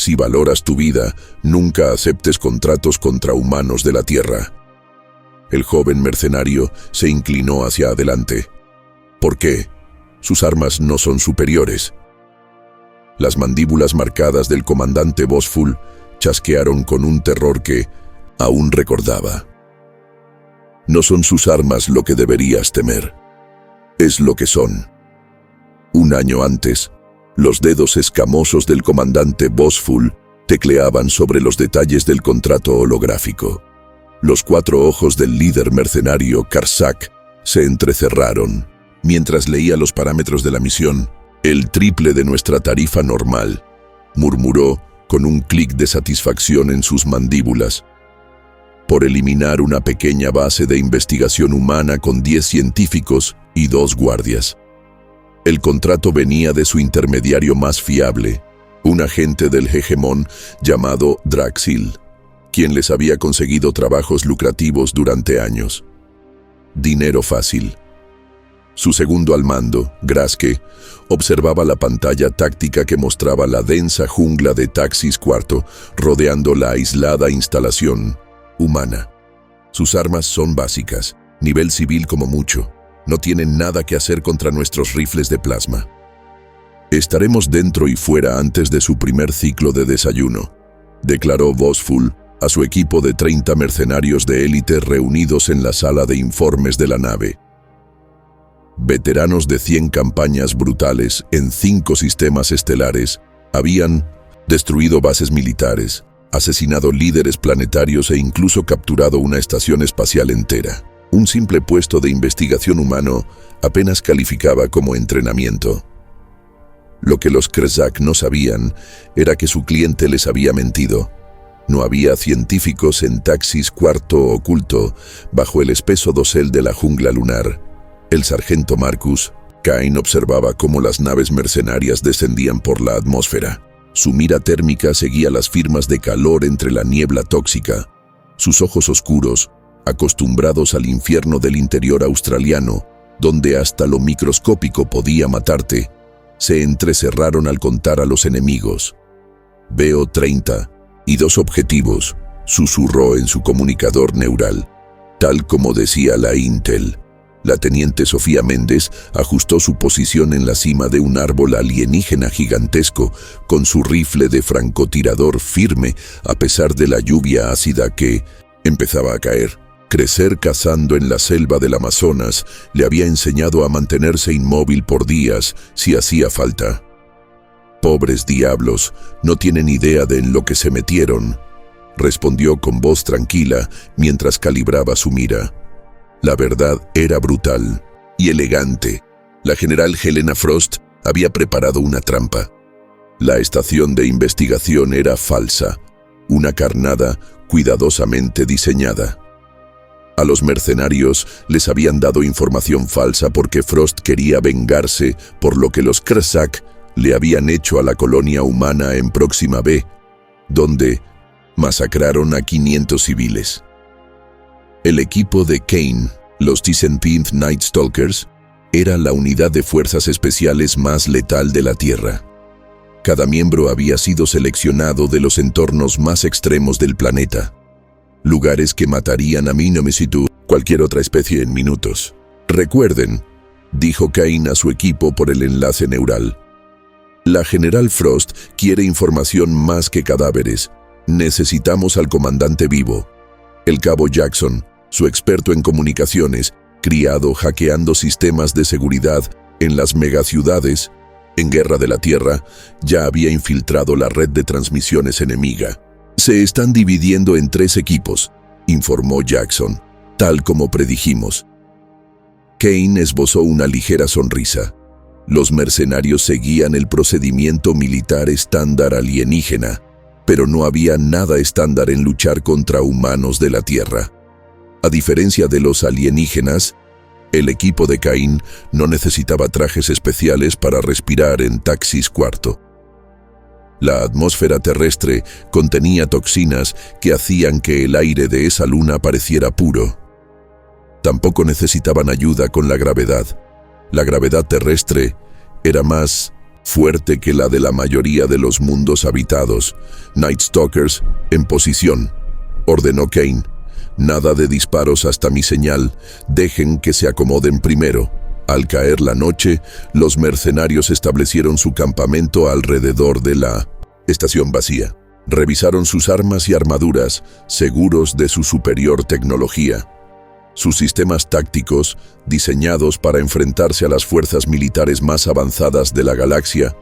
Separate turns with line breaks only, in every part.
Si valoras tu vida, nunca aceptes contratos contra humanos de la Tierra. El joven mercenario se inclinó hacia adelante. ¿Por qué? Sus armas no son superiores. Las mandíbulas marcadas del comandante Bosfull chasquearon con un terror que aún recordaba. No son sus armas lo que deberías temer. Es lo que son. Un año antes, los dedos escamosos del comandante Bosfull tecleaban sobre los detalles del contrato holográfico. Los 4 ojos del líder mercenario Karzak se entrecerraron. Mientras leía los parámetros de la misión, el triple de nuestra tarifa normal, murmuró con un clic de satisfacción en sus mandíbulas. Por eliminar una pequeña base de investigación humana con 10 científicos y 2 guardias. El contrato venía de su intermediario más fiable, un agente del hegemón llamado Draxil, quien les había conseguido trabajos lucrativos durante años. Dinero fácil. Su segundo al mando, Graske, observaba la pantalla táctica que mostraba la densa jungla de Taxis IV rodeando la aislada instalación humana. Sus armas son básicas, nivel civil como mucho. No tienen nada que hacer contra nuestros rifles de plasma. Estaremos dentro y fuera antes de su primer ciclo de desayuno, declaró Bosfull a su equipo de 30 mercenarios de élite reunidos en la sala de informes de la nave. Veteranos de 100 campañas brutales en 5 sistemas estelares habían destruido bases militares, asesinado líderes planetarios e incluso capturado una estación espacial entera. Un simple puesto de investigación humano apenas calificaba como entrenamiento. Lo que los Karzak no sabían era que su cliente les había mentido. No había científicos en Taxis IV oculto bajo el espeso dosel de la jungla lunar. El sargento Marcus Cain observaba cómo las naves mercenarias descendían por la atmósfera. Su mira térmica seguía las firmas de calor entre la niebla tóxica. Sus ojos oscuros, acostumbrados al infierno del interior australiano, donde hasta lo microscópico podía matarte, se entrecerraron al contar a los enemigos. Veo 30 y 2 objetivos, susurró en su comunicador neural. Tal como decía la Intel, la teniente Sofía Méndez ajustó su posición en la cima de un árbol alienígena gigantesco con su rifle de francotirador firme a pesar de la lluvia ácida que empezaba a caer. Crecer cazando en la selva del Amazonas le había enseñado a mantenerse inmóvil por días si hacía falta. Pobres diablos, no tienen idea de en lo que se metieron, respondió con voz tranquila mientras calibraba su mira. La verdad era brutal y elegante. La general Helena Frost había preparado una trampa. La estación de investigación era falsa, una carnada cuidadosamente diseñada. A los mercenarios les habían dado información falsa porque Frost quería vengarse por lo que los Karzak le habían hecho a la colonia humana en Próxima B, donde masacraron a 500 civiles. El equipo de Kane, los 17th Night Stalkers, era la unidad de fuerzas especiales más letal de la Tierra. Cada miembro había sido seleccionado de los entornos más extremos del planeta, lugares que matarían a Minomisitu, cualquier otra especie en minutos. Recuerden, dijo Kane a su equipo por el enlace neural. La general Frost quiere información más que cadáveres. Necesitamos al comandante vivo. El cabo Jackson, su experto en comunicaciones, criado hackeando sistemas de seguridad en las megaciudades, en Guerra de la Tierra, ya había infiltrado la red de transmisiones enemiga. Se están dividiendo en 3 equipos, informó Jackson, tal como predijimos. Kane esbozó una ligera sonrisa. Los mercenarios seguían el procedimiento militar estándar alienígena, pero no había nada estándar en luchar contra humanos de la Tierra. A diferencia de los alienígenas, el equipo de Cain no necesitaba trajes especiales para respirar en Taxis IV. La atmósfera terrestre contenía toxinas que hacían que el aire de esa luna pareciera puro. Tampoco necesitaban ayuda con la gravedad. La gravedad terrestre era más fuerte que la de la mayoría de los mundos habitados. Night Stalkers, en posición, ordenó Kane. Nada de disparos hasta mi señal, dejen que se acomoden primero. Al caer la noche, los mercenarios establecieron su campamento alrededor de la estación vacía. Revisaron sus armas y armaduras, seguros de su superior tecnología. Sus sistemas tácticos, diseñados para enfrentarse a las fuerzas militares más avanzadas de la galaxia,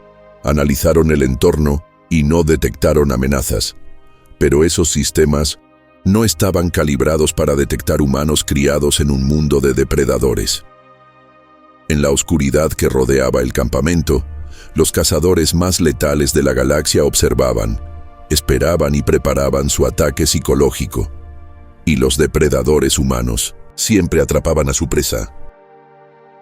analizaron el entorno y no detectaron amenazas. Pero esos sistemas no estaban calibrados para detectar humanos criados en un mundo de depredadores. En la oscuridad que rodeaba el campamento, los cazadores más letales de la galaxia observaban, esperaban y preparaban su ataque psicológico. Y los depredadores humanos siempre atrapaban a su presa.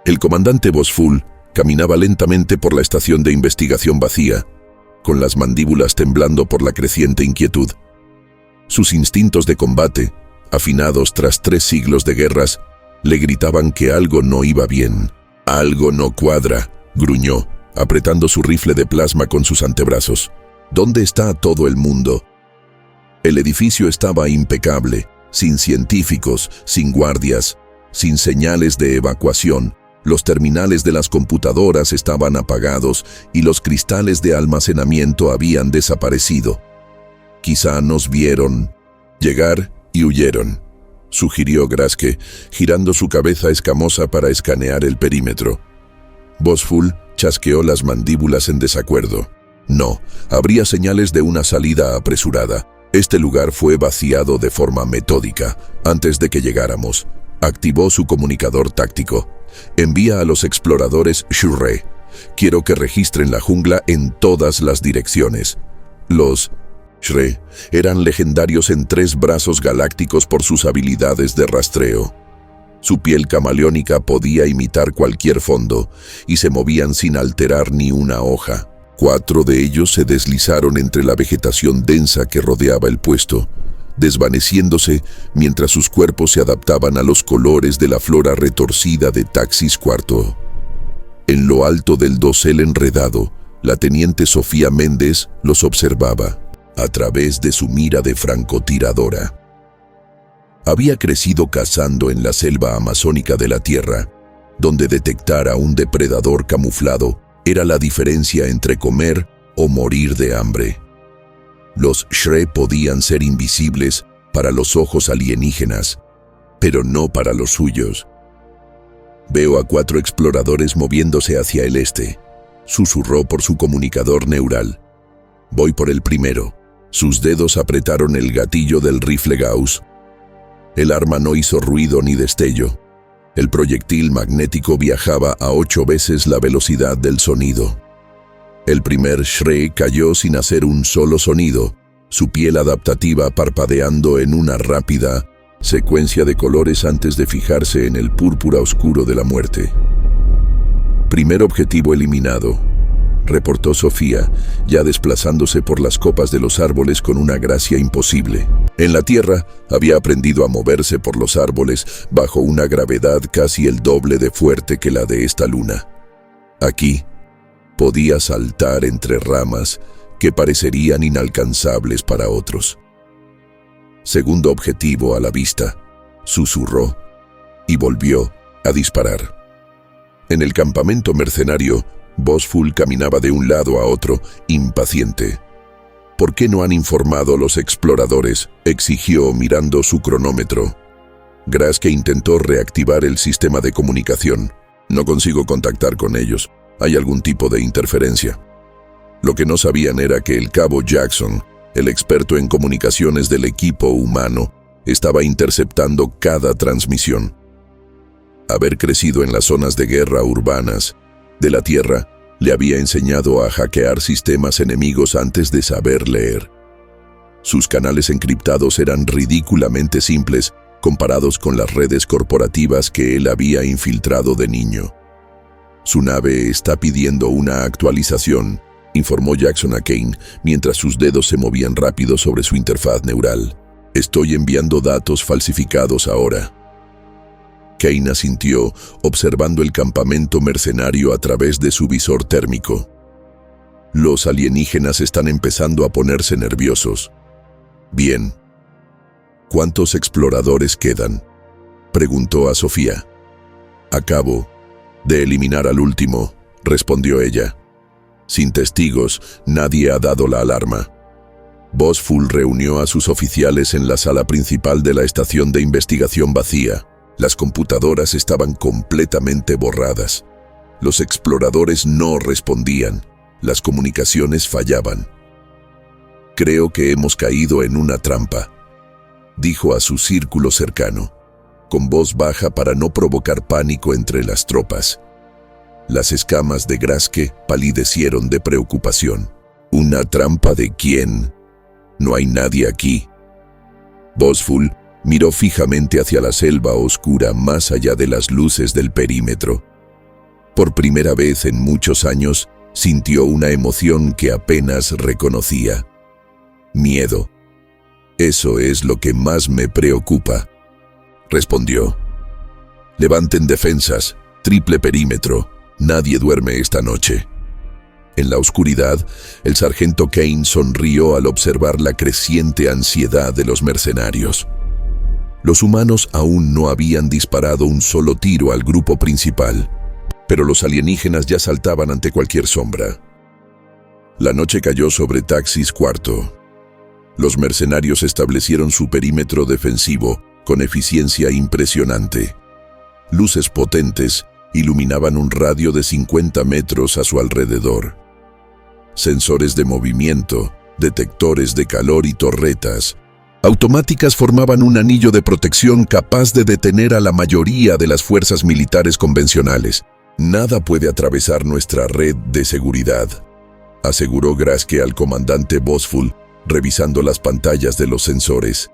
El comandante Bosful caminaba lentamente por la estación de investigación vacía, con las mandíbulas temblando por la creciente inquietud. Sus instintos de combate, afinados tras 3 siglos de guerras, le gritaban que algo no iba bien. «Algo no cuadra», gruñó, apretando su rifle de plasma con sus antebrazos. «¿Dónde está todo el mundo?» El edificio estaba impecable, sin científicos, sin guardias, sin señales de evacuación. Los terminales de las computadoras estaban apagados y los cristales de almacenamiento habían desaparecido. «Quizá nos vieron llegar y huyeron», sugirió Graske, girando su cabeza escamosa para escanear el perímetro. Bosful chasqueó las mandíbulas en desacuerdo. No, habría señales de una salida apresurada. Este lugar fue vaciado de forma metódica antes de que llegáramos. Activó su comunicador táctico. «Envía a los exploradores Shurre. Quiero que registren la jungla en todas las direcciones». Los Shre eran legendarios en 3 brazos galácticos por sus habilidades de rastreo. Su piel camaleónica podía imitar cualquier fondo y se movían sin alterar ni una hoja. 4 de ellos se deslizaron entre la vegetación densa que rodeaba el puesto, desvaneciéndose mientras sus cuerpos se adaptaban a los colores de la flora retorcida de Taxis IV. En lo alto del dosel enredado, la teniente Sofía Méndez los observaba a través de su mira de francotiradora. Había crecido cazando en la selva amazónica de la Tierra, donde detectar a un depredador camuflado era la diferencia entre comer o morir de hambre. Los Shre podían ser invisibles para los ojos alienígenas, pero no para los suyos. «Veo a 4 exploradores moviéndose hacia el este», susurró por su comunicador neural. «Voy por el primero». Sus dedos apretaron el gatillo del rifle Gauss. El arma no hizo ruido ni destello. El proyectil magnético viajaba a 8 veces la velocidad del sonido. El primer Shre cayó sin hacer un solo sonido, su piel adaptativa parpadeando en una rápida secuencia de colores antes de fijarse en el púrpura oscuro de la muerte. «Primer objetivo eliminado», reportó Sofía, ya desplazándose por las copas de los árboles con una gracia imposible. En la Tierra había aprendido a moverse por los árboles bajo una gravedad casi el doble de fuerte que la de esta luna. Aquí podía saltar entre ramas que parecerían inalcanzables para otros. «Segundo objetivo a la vista», susurró, y volvió a disparar. En el campamento mercenario, Bosful caminaba de un lado a otro, impaciente. «¿Por qué no han informado los exploradores?», exigió mirando su cronómetro. Graske intentó reactivar el sistema de comunicación. «No consigo contactar con ellos. Hay algún tipo de interferencia». Lo que no sabían era que el cabo Jackson, el experto en comunicaciones del equipo humano, estaba interceptando cada transmisión. Haber crecido en las zonas de guerra urbanas de la Tierra le había enseñado a hackear sistemas enemigos antes de saber leer. Sus canales encriptados eran ridículamente simples comparados con las redes corporativas que él había infiltrado de niño. «Su nave está pidiendo una actualización», informó Jackson a Kane mientras sus dedos se movían rápido sobre su interfaz neural. «Estoy enviando datos falsificados ahora». Kane asintió, observando el campamento mercenario a través de su visor térmico. Los alienígenas están empezando a ponerse nerviosos. Bien. ¿Cuántos exploradores quedan?, preguntó a Sofía. Acabo de eliminar al último, respondió ella. Sin testigos, nadie ha dado la alarma. Bosfull reunió a sus oficiales en la sala principal de la estación de investigación vacía. Las computadoras estaban completamente borradas. Los exploradores no respondían. Las comunicaciones fallaban. «Creo que hemos caído en una trampa», dijo a su círculo cercano, con voz baja para no provocar pánico entre las tropas. Las escamas de Graske palidecieron de preocupación. «¿Una trampa de quién? No hay nadie aquí». Bosfull miró fijamente hacia la selva oscura más allá de las luces del perímetro. Por primera vez en muchos años, sintió una emoción que apenas reconocía. Miedo. «Eso es lo que más me preocupa», respondió. «Levanten defensas, triple perímetro. Nadie duerme esta noche». En la oscuridad, el sargento Kane sonrió al observar la creciente ansiedad de los mercenarios. Los humanos aún no habían disparado un solo tiro al grupo principal, pero los alienígenas ya saltaban ante cualquier sombra. La noche cayó sobre Taxis IV. Los mercenarios establecieron su perímetro defensivo con eficiencia impresionante. Luces potentes iluminaban un radio de 50 metros a su alrededor. Sensores de movimiento, detectores de calor y torretas automáticas formaban un anillo de protección capaz de detener a la mayoría de las fuerzas militares convencionales. «Nada puede atravesar nuestra red de seguridad», aseguró Graske al comandante Bosfull, revisando las pantallas de los sensores.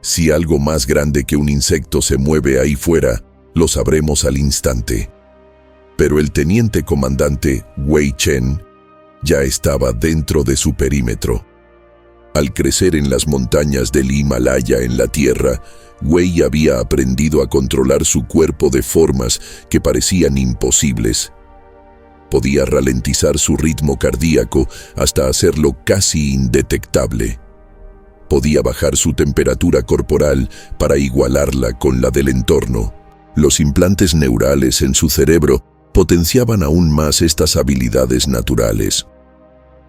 «Si algo más grande que un insecto se mueve ahí fuera, lo sabremos al instante». Pero el teniente comandante Wei Chen ya estaba dentro de su perímetro. Al crecer en las montañas del Himalaya en la Tierra, Wei había aprendido a controlar su cuerpo de formas que parecían imposibles. Podía ralentizar su ritmo cardíaco hasta hacerlo casi indetectable. Podía bajar su temperatura corporal para igualarla con la del entorno. Los implantes neurales en su cerebro potenciaban aún más estas habilidades naturales.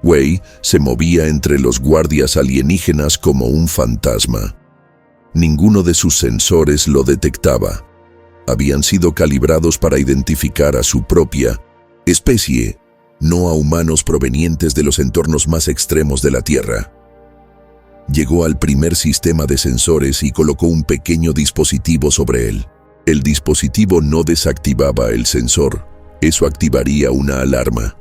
Wei se movía entre los guardias alienígenas como un fantasma. Ninguno de sus sensores lo detectaba. Habían sido calibrados para identificar a su propia especie, no a humanos provenientes de los entornos más extremos de la Tierra. Llegó al primer sistema de sensores y colocó un pequeño dispositivo sobre él. El dispositivo no desactivaba el sensor, eso activaría una alarma.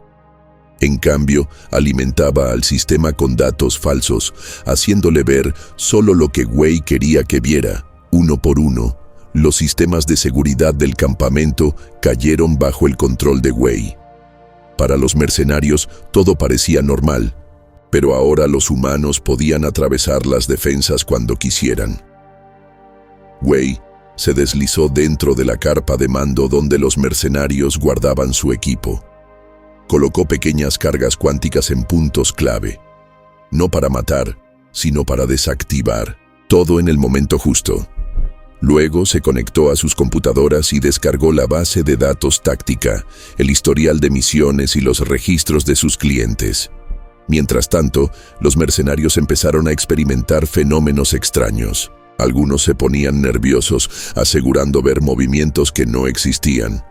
En cambio, alimentaba al sistema con datos falsos, haciéndole ver solo lo que Wei quería que viera. Uno por uno, los sistemas de seguridad del campamento cayeron bajo el control de Wei. Para los mercenarios, todo parecía normal, pero ahora los humanos podían atravesar las defensas cuando quisieran. Wei se deslizó dentro de la carpa de mando donde los mercenarios guardaban su equipo. Colocó pequeñas cargas cuánticas en puntos clave, no para matar, sino para desactivar, todo en el momento justo. Luego se conectó a sus computadoras y descargó la base de datos táctica, el historial de misiones y los registros de sus clientes. Mientras tanto, los mercenarios empezaron a experimentar fenómenos extraños. Algunos se ponían nerviosos, asegurando ver movimientos que no existían.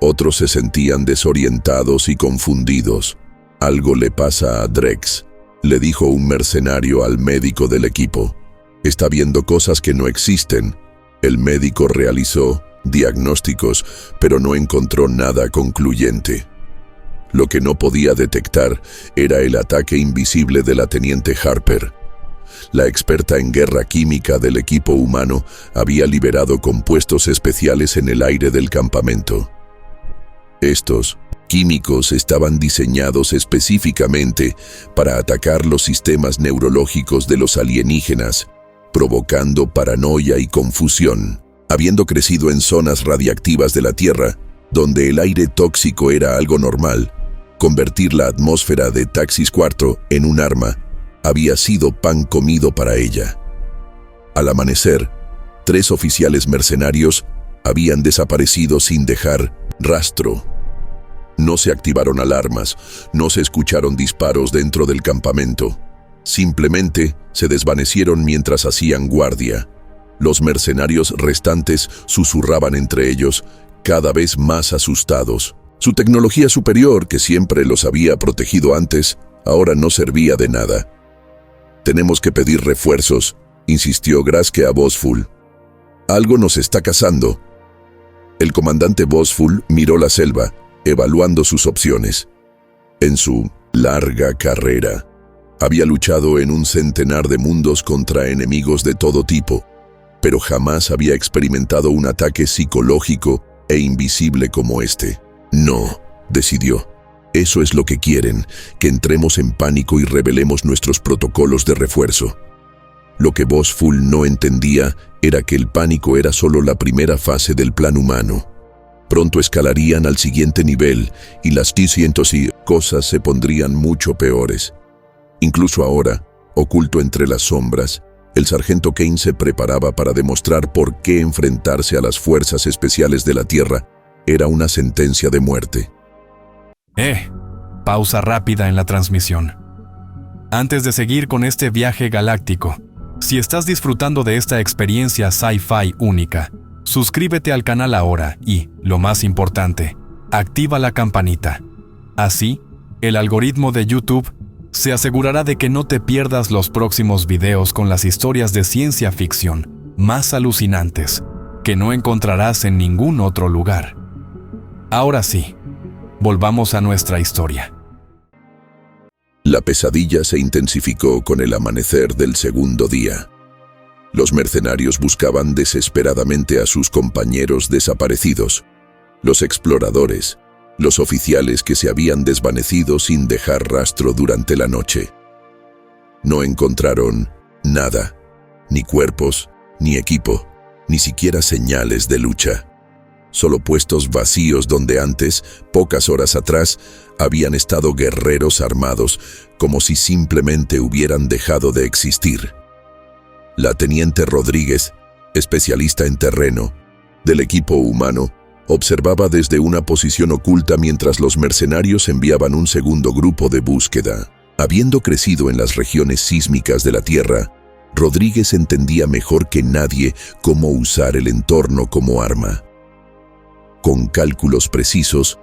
Otros se sentían desorientados y confundidos. «Algo le pasa a Drex», le dijo un mercenario al médico del equipo. «Está viendo cosas que no existen». El médico realizó diagnósticos, pero no encontró nada concluyente. Lo que no podía detectar era el ataque invisible de la teniente Harper. La experta en guerra química del equipo humano había liberado compuestos especiales en el aire del campamento. Estos químicos estaban diseñados específicamente para atacar los sistemas neurológicos de los alienígenas, provocando paranoia y confusión. Habiendo crecido en zonas radiactivas de la Tierra, donde el aire tóxico era algo normal, Convertir la atmósfera de Taxis 4 en un arma había sido pan comido para ella. Al amanecer, 3 oficiales mercenarios habían desaparecido sin dejar rastro. No se activaron alarmas, no se escucharon disparos dentro del campamento. Simplemente se desvanecieron mientras hacían guardia. Los mercenarios restantes susurraban entre ellos, cada vez más asustados. Su tecnología superior, que siempre los había protegido antes, ahora no servía de nada. «Tenemos que pedir refuerzos», insistió Graske a Bosful. «Algo nos está cazando». El comandante Bosful miró la selva, evaluando sus opciones. En su larga carrera, había luchado en un centenar de mundos contra enemigos de todo tipo, pero jamás había experimentado un ataque psicológico e invisible como este. «No», decidió. «Eso es lo que quieren, que entremos en pánico y revelemos nuestros protocolos de refuerzo». Lo que Bosful no entendía era que el pánico era solo la primera fase del plan humano. Pronto escalarían al siguiente nivel y las cosas se pondrían mucho peores. Incluso ahora, oculto entre las sombras, el sargento Kane se preparaba para demostrar por qué enfrentarse a las fuerzas especiales de la Tierra era una sentencia de muerte.
Pausa rápida en la transmisión. Antes de seguir con este viaje galáctico, si estás disfrutando de esta experiencia sci-fi única, suscríbete al canal ahora y, lo más importante, activa la campanita. Así, el algoritmo de YouTube se asegurará de que no te pierdas los próximos videos con las historias de ciencia ficción más alucinantes que no encontrarás en ningún otro lugar. Ahora sí, volvamos a nuestra historia.
La pesadilla se intensificó con el amanecer del segundo día. Los mercenarios buscaban desesperadamente a sus compañeros desaparecidos, los exploradores, los oficiales que se habían desvanecido sin dejar rastro durante la noche. No encontraron nada, ni cuerpos, ni equipo, ni siquiera señales de lucha. Solo puestos vacíos donde antes, pocas horas atrás, habían estado guerreros armados, como si simplemente hubieran dejado de existir. La teniente Rodríguez, especialista en terreno, del equipo humano, observaba desde una posición oculta mientras los mercenarios enviaban un segundo grupo de búsqueda. Habiendo crecido en las regiones sísmicas de la Tierra, Rodríguez entendía mejor que nadie cómo usar el entorno como arma. Con cálculos precisos,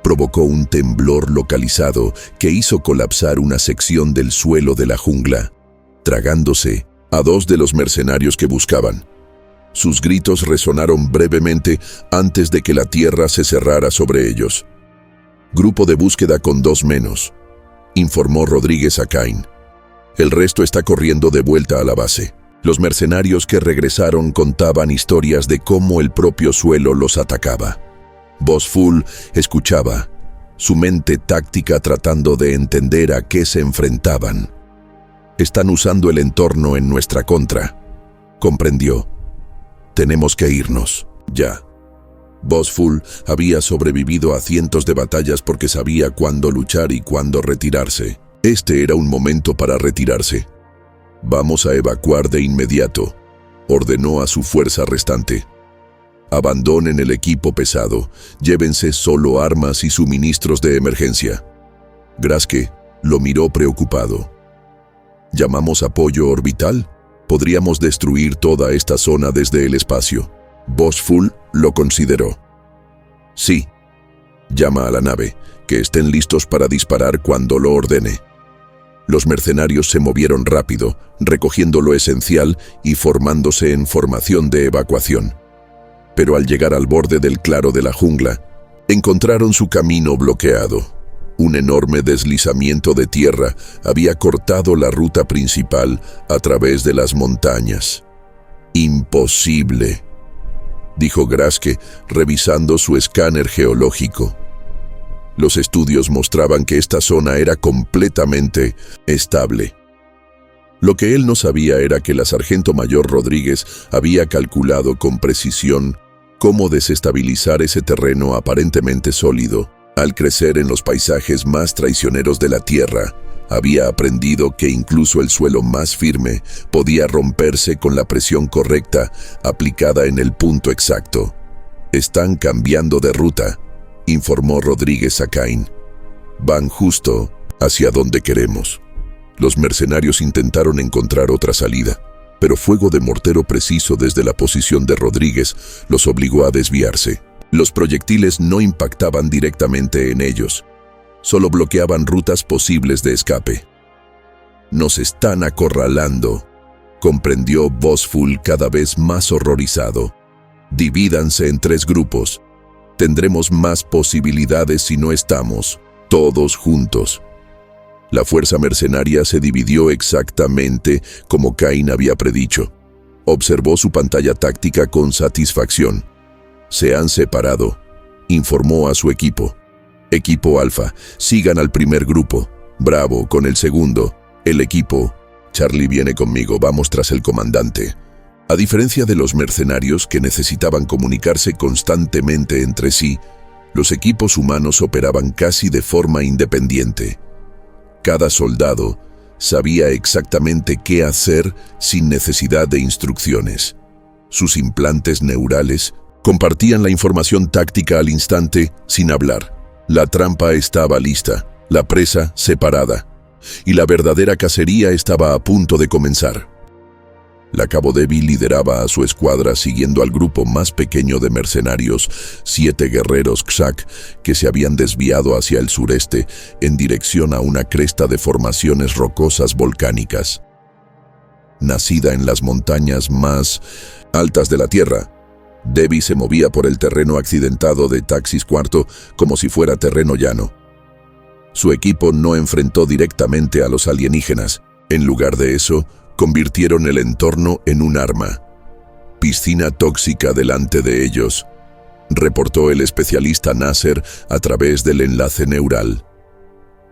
provocó un temblor localizado que hizo colapsar una sección del suelo de la jungla, tragándose a 2 de los mercenarios que buscaban. Sus gritos resonaron brevemente antes de que la tierra se cerrara sobre ellos. «Grupo de búsqueda con 2 menos», informó Rodríguez a Kane. «El resto está corriendo de vuelta a la base». Los mercenarios que regresaron contaban historias de cómo el propio suelo los atacaba. Bosful escuchaba, su mente táctica tratando de entender a qué se enfrentaban. «Están usando el entorno en nuestra contra», comprendió. «Tenemos que irnos, ya». Bosful había sobrevivido a cientos de batallas porque sabía cuándo luchar y cuándo retirarse. Este era un momento para retirarse. «Vamos a evacuar de inmediato», ordenó a su fuerza restante. «Abandonen el equipo pesado, llévense solo armas y suministros de emergencia». Graske lo miró preocupado. «¿Llamamos apoyo orbital? Podríamos destruir toda esta zona desde el espacio». Bosful lo consideró. «Sí. Llama a la nave, que estén listos para disparar cuando lo ordene». Los mercenarios se movieron rápido, recogiendo lo esencial y formándose en formación de evacuación. Pero al llegar al borde del claro de la jungla, encontraron su camino bloqueado. Un enorme deslizamiento de tierra había cortado la ruta principal a través de las montañas. «Imposible», dijo Graske, revisando su escáner geológico. Los estudios mostraban que esta zona era completamente estable. Lo que él no sabía era que la sargento mayor Rodríguez había calculado con precisión cómo desestabilizar ese terreno aparentemente sólido Al crecer en los paisajes más traicioneros de la Tierra, había aprendido que incluso el suelo más firme podía romperse con la presión correcta aplicada en el punto exacto. «Están cambiando de ruta», informó Rodríguez a Cain. «Van justo hacia donde queremos». Los mercenarios intentaron encontrar otra salida, pero fuego de mortero preciso desde la posición de Rodríguez los obligó a desviarse. Los proyectiles no impactaban directamente en ellos, solo bloqueaban rutas posibles de escape. «Nos están acorralando», comprendió Bossfull cada vez más horrorizado. «Divídanse en 3 grupos. Tendremos más posibilidades si no estamos todos juntos». La fuerza mercenaria se dividió exactamente como Cain había predicho. Observó su pantalla táctica con satisfacción. «Se han separado», informó a su equipo. «Equipo Alfa, sigan al primer grupo. Bravo con el segundo. El equipo Charlie viene conmigo, vamos tras el comandante». A diferencia de los mercenarios que necesitaban comunicarse constantemente entre sí, los equipos humanos operaban casi de forma independiente. Cada soldado sabía exactamente qué hacer sin necesidad de instrucciones. Sus implantes neurales compartían la información táctica al instante sin hablar. La trampa estaba lista, la presa separada, y la verdadera cacería estaba a punto de comenzar. La Cabo Débil lideraba a su escuadra siguiendo al grupo más pequeño de mercenarios, 7 guerreros Kshak, que se habían desviado hacia el sureste en dirección a una cresta de formaciones rocosas volcánicas. Nacida en las montañas más altas de la Tierra, Debbie se movía por el terreno accidentado de Taxis IV como si fuera terreno llano. Su equipo no enfrentó directamente a los alienígenas. En lugar de eso, convirtieron el entorno en un arma. «Piscina tóxica delante de ellos», reportó el especialista Nasser a través del enlace neural.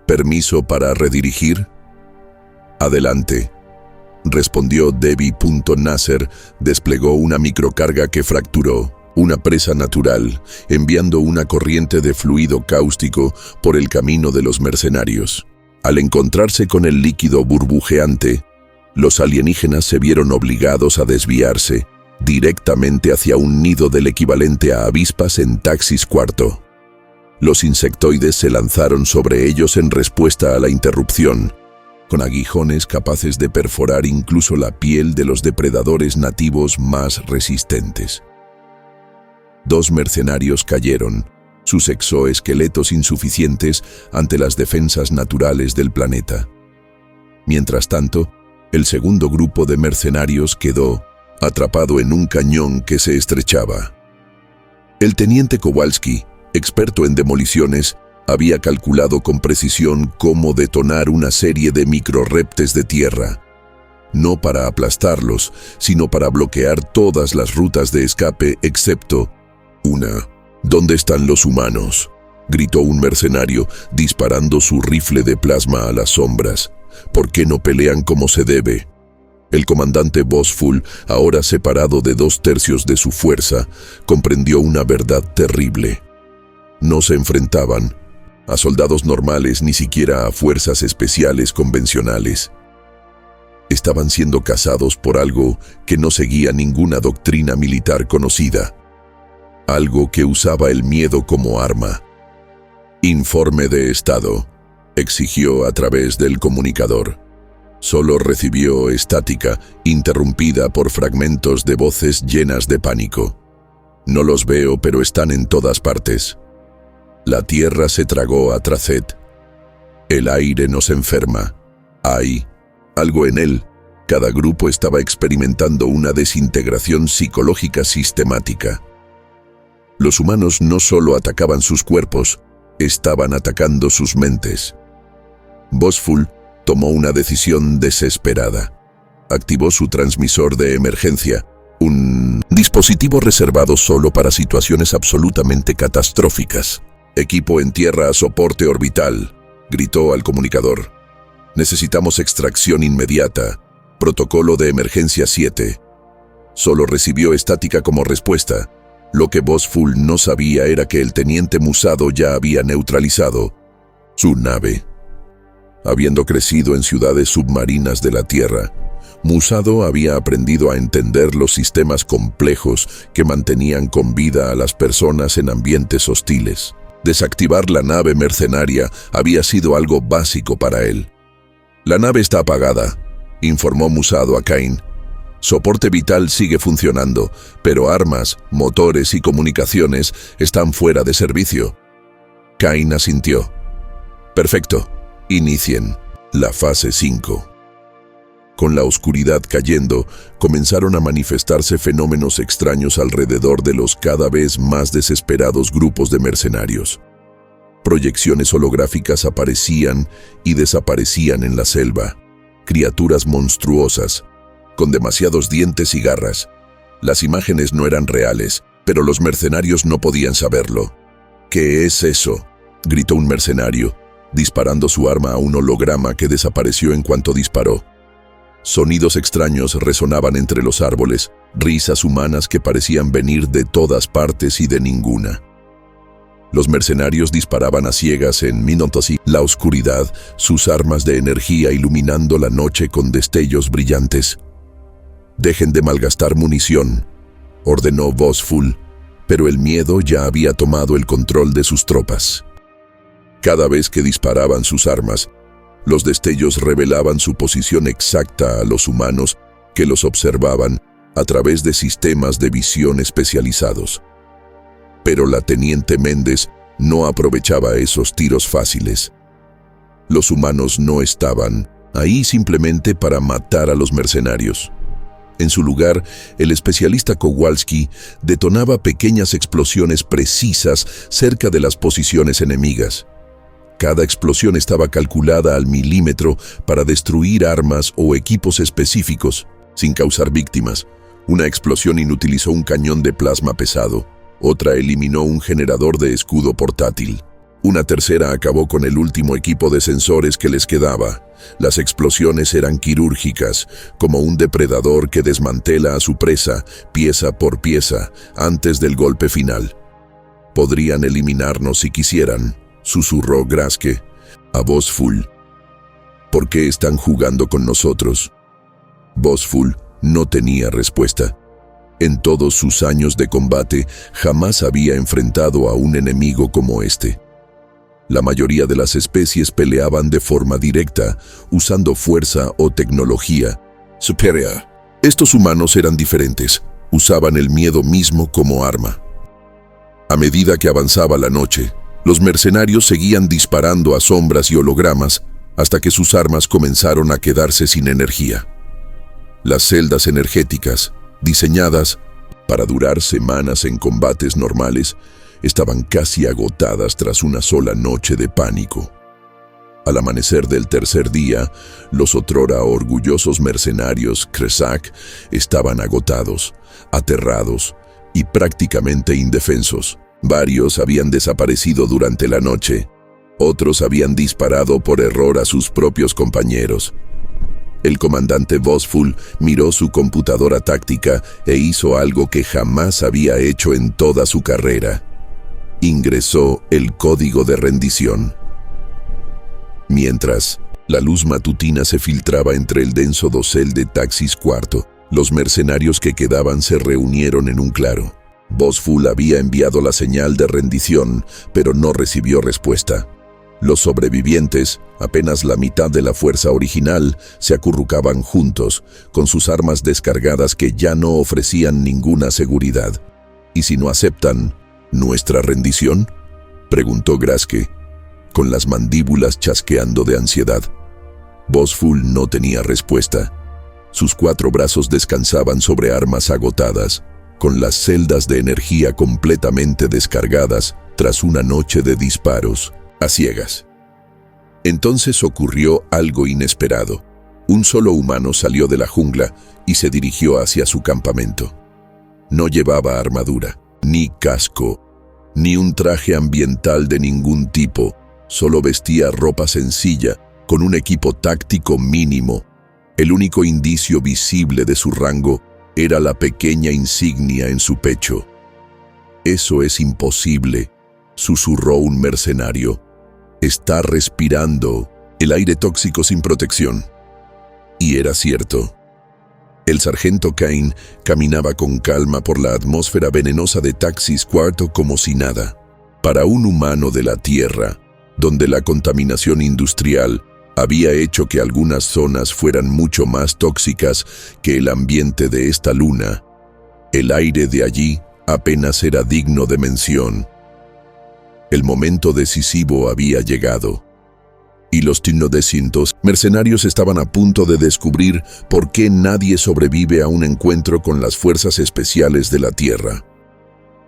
«¿Permiso para redirigir?» «Adelante», respondió Debbie. Nasser desplegó una microcarga que fracturó una presa natural, enviando una corriente de fluido cáustico por el camino de los mercenarios. Al encontrarse con el líquido burbujeante, los alienígenas se vieron obligados a desviarse directamente hacia un nido del equivalente a avispas en Taxis IV. Los insectoides se lanzaron sobre ellos en respuesta a la interrupción, con aguijones capaces de perforar incluso la piel de los depredadores nativos más resistentes. 2 mercenarios cayeron, sus exoesqueletos insuficientes ante las defensas naturales del planeta. Mientras tanto, el segundo grupo de mercenarios quedó atrapado en un cañón que se estrechaba. El teniente Kowalski, experto en demoliciones, había calculado con precisión cómo detonar una serie de microrreptes de tierra, no para aplastarlos, sino para bloquear todas las rutas de escape excepto una. «¿Dónde están los humanos?», gritó un mercenario, disparando su rifle de plasma a las sombras. «¿Por qué no pelean como se debe?». El comandante Bossfull, ahora separado de 2/3 de su fuerza, comprendió una verdad terrible. No se enfrentaban a soldados normales, ni siquiera a fuerzas especiales convencionales. Estaban siendo cazados por algo que no seguía ninguna doctrina militar conocida. Algo que usaba el miedo como arma. «Informe de estado», exigió a través del comunicador. Solo recibió estática, interrumpida por fragmentos de voces llenas de pánico. «No los veo, pero están en todas partes. La tierra se tragó a Tracet. El aire nos enferma. Hay algo en él». Cada grupo estaba experimentando una desintegración psicológica sistemática. Los humanos no solo atacaban sus cuerpos, estaban atacando sus mentes. Bossfull tomó una decisión desesperada. Activó su transmisor de emergencia, un dispositivo reservado solo para situaciones absolutamente catastróficas. «Equipo en tierra a soporte orbital», gritó al comunicador. «Necesitamos extracción inmediata. Protocolo de emergencia 7. Solo recibió estática como respuesta. Lo que Bosful no sabía era que el teniente Musado ya había neutralizado su nave. Habiendo crecido en ciudades submarinas de la Tierra, Musado había aprendido a entender los sistemas complejos que mantenían con vida a las personas en ambientes hostiles. Desactivar la nave mercenaria había sido algo básico para él. «La nave está apagada», informó Musado a Cain. «Soporte vital sigue funcionando, pero armas, motores y comunicaciones están fuera de servicio». Cain asintió. «Perfecto. Inicien la fase 5». Con la oscuridad cayendo, comenzaron a manifestarse fenómenos extraños alrededor de los cada vez más desesperados grupos de mercenarios. Proyecciones holográficas aparecían y desaparecían en la selva. Criaturas monstruosas, con demasiados dientes y garras. Las imágenes no eran reales, pero los mercenarios no podían saberlo. «¿Qué es eso?», gritó un mercenario, disparando su arma a un holograma que desapareció en cuanto disparó. Sonidos extraños resonaban entre los árboles, risas humanas que parecían venir de todas partes y de ninguna. Los mercenarios disparaban a ciegas en Minotasi, la oscuridad, sus armas de energía iluminando la noche con destellos brillantes. «Dejen de malgastar munición», ordenó Bosful, pero el miedo ya había tomado el control de sus tropas. Cada vez que disparaban sus armas, los destellos revelaban su posición exacta a los humanos que los observaban a través de sistemas de visión especializados. Pero la teniente Méndez no aprovechaba esos tiros fáciles. Los humanos no estaban ahí simplemente para matar a los mercenarios. En su lugar, el especialista Kowalski detonaba pequeñas explosiones precisas cerca de las posiciones enemigas. Cada explosión estaba calculada al milímetro para destruir armas o equipos específicos, sin causar víctimas. Una explosión inutilizó un cañón de plasma pesado, otra eliminó un generador de escudo portátil. Una tercera acabó con el último equipo de sensores que les quedaba. Las explosiones eran quirúrgicas, como un depredador que desmantela a su presa, pieza por pieza, antes del golpe final. «Podrían eliminarnos si quisieran», susurró Graske a Bosful. «¿Por qué están jugando con nosotros?». Bosful no tenía respuesta. En todos sus años de combate, jamás había enfrentado a un enemigo como este. La mayoría de las especies peleaban de forma directa, usando fuerza o tecnología superior. Estos humanos eran diferentes, usaban el miedo mismo como arma. A medida que avanzaba la noche, los mercenarios seguían disparando a sombras y hologramas hasta que sus armas comenzaron a quedarse sin energía. Las celdas energéticas, diseñadas para durar semanas en combates normales, estaban casi agotadas tras una sola noche de pánico. Al amanecer del tercer día, los otrora orgullosos mercenarios Kresak estaban agotados, aterrados y prácticamente indefensos. Varios habían desaparecido durante la noche, otros habían disparado por error a sus propios compañeros. El comandante Bosful miró su computadora táctica e hizo algo que jamás había hecho en toda su carrera. Ingresó el código de rendición. Mientras, la luz matutina se filtraba entre el denso dosel de Taxis Cuarto, los mercenarios que quedaban se reunieron en un claro. Bosful había enviado la señal de rendición, pero no recibió respuesta. Los sobrevivientes, apenas la mitad de la fuerza original, se acurrucaban juntos, con sus armas descargadas que ya no ofrecían ninguna seguridad. «¿Y si no aceptan nuestra rendición?», preguntó Graske, con las mandíbulas chasqueando de ansiedad. Bosful no tenía respuesta. Sus 4 brazos descansaban sobre armas agotadas, con las celdas de energía completamente descargadas tras una noche de disparos a ciegas. Entonces ocurrió algo inesperado. Un solo humano salió de la jungla y se dirigió hacia su campamento. No llevaba armadura, ni casco, ni un traje ambiental de ningún tipo. Solo vestía ropa sencilla, con un equipo táctico mínimo. El único indicio visible de su rango era la pequeña insignia en su pecho. «Eso es imposible», susurró un mercenario. «Está respirando el aire tóxico sin protección». Y era cierto. El sargento Kane caminaba con calma por la atmósfera venenosa de Taxis Cuarto como si nada. Para un humano de la Tierra, donde la contaminación industrial había hecho que algunas zonas fueran mucho más tóxicas que el ambiente de esta luna, el aire de allí apenas era digno de mención. El momento decisivo había llegado. Y los 900 mercenarios estaban a punto de descubrir por qué nadie sobrevive a un encuentro con las fuerzas especiales de la Tierra.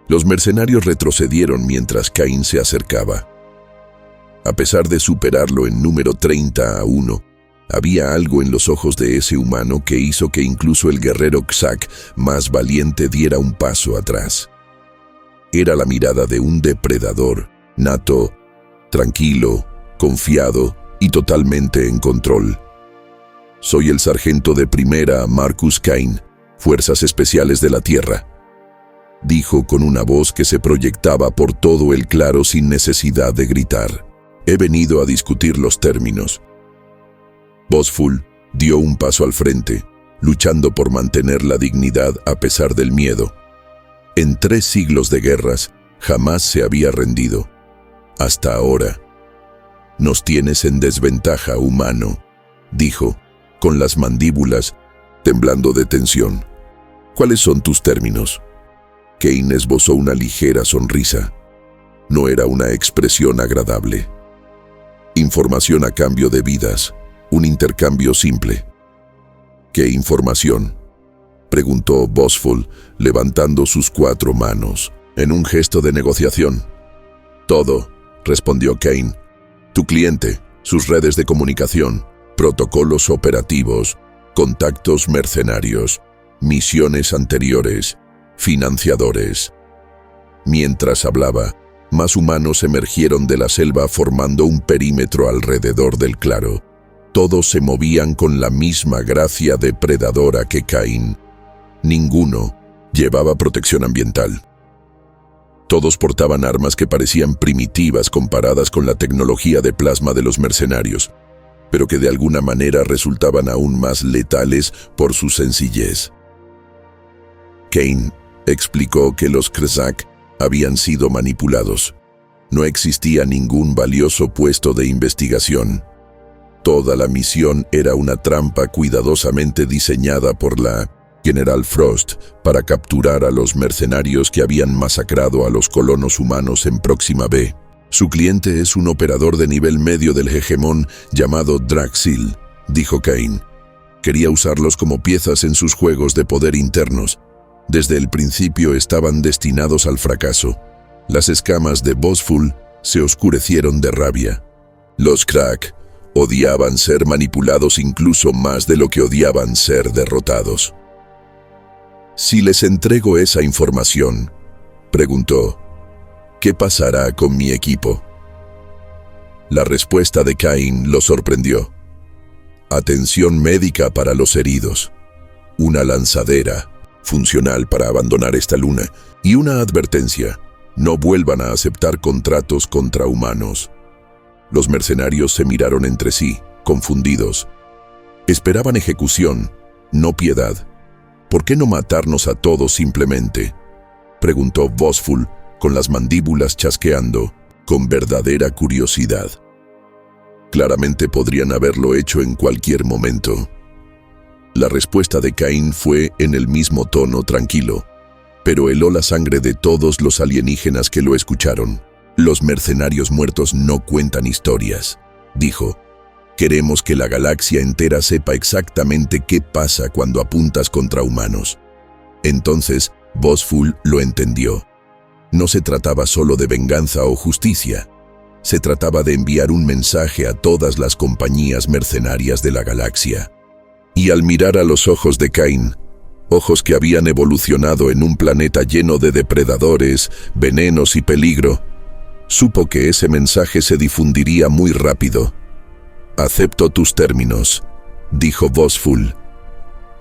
Los mercenarios retrocedieron mientras Kane se acercaba. A pesar de superarlo en número 30-1, había algo en los ojos de ese humano que hizo que incluso el guerrero Xak más valiente diera un paso atrás. Era la mirada de un depredador, nato, tranquilo, confiado y totalmente en control. «Soy el sargento de primera Marcus Kane, Fuerzas Especiales de la Tierra», dijo con una voz que se proyectaba por todo el claro sin necesidad de gritar. «He venido a discutir los términos». Bossful dio un paso al frente, luchando por mantener la dignidad a pesar del miedo. En 3 siglos de guerras, jamás se había rendido. Hasta ahora. «Nos tienes en desventaja, humano», dijo, con las mandíbulas temblando de tensión. «¿Cuáles son tus términos?» Kane esbozó una ligera sonrisa. No era una expresión agradable. «Información a cambio de vidas, un intercambio simple». «¿Qué información?», preguntó Bossful, levantando sus 4 manos, en un gesto de negociación. «Todo», respondió Kane. «Tu cliente, sus redes de comunicación, protocolos operativos, contactos mercenarios, misiones anteriores, financiadores». Mientras hablaba, más humanos emergieron de la selva formando un perímetro alrededor del claro. Todos se movían con la misma gracia depredadora que Kane. Ninguno llevaba protección ambiental. Todos portaban armas que parecían primitivas comparadas con la tecnología de plasma de los mercenarios, pero que de alguna manera resultaban aún más letales por su sencillez. Kane explicó que los Krzak habían sido manipulados. No existía ningún valioso puesto de investigación. Toda la misión era una trampa cuidadosamente diseñada por la General Frost para capturar a los mercenarios que habían masacrado a los colonos humanos en Próxima B. «Su cliente es un operador de nivel medio del hegemón llamado Draxil», dijo Kane. «Quería usarlos como piezas en sus juegos de poder internos. Desde el principio estaban destinados al fracaso». Las escamas de Bossful se oscurecieron de rabia. Los Crack odiaban ser manipulados incluso más de lo que odiaban ser derrotados. «Si les entrego esa información», preguntó, «¿qué pasará con mi equipo?». La respuesta de Kane lo sorprendió. «Atención médica para los heridos, una lanzadera funcional para abandonar esta luna y una advertencia: no vuelvan a aceptar contratos contra humanos». Los mercenarios se miraron entre sí, confundidos. Esperaban ejecución, no piedad. «¿Por qué no matarnos a todos simplemente?», preguntó Bossful, con las mandíbulas chasqueando, con verdadera curiosidad. Claramente podrían haberlo hecho en cualquier momento. La respuesta de Kane fue en el mismo tono tranquilo, pero heló la sangre de todos los alienígenas que lo escucharon. «Los mercenarios muertos no cuentan historias», dijo. «Queremos que la galaxia entera sepa exactamente qué pasa cuando apuntas contra humanos». Entonces, Bossful lo entendió. No se trataba solo de venganza o justicia. Se trataba de enviar un mensaje a todas las compañías mercenarias de la galaxia. Y al mirar a los ojos de Kane, ojos que habían evolucionado en un planeta lleno de depredadores, venenos y peligro, supo que ese mensaje se difundiría muy rápido. «Acepto tus términos», dijo Bossful.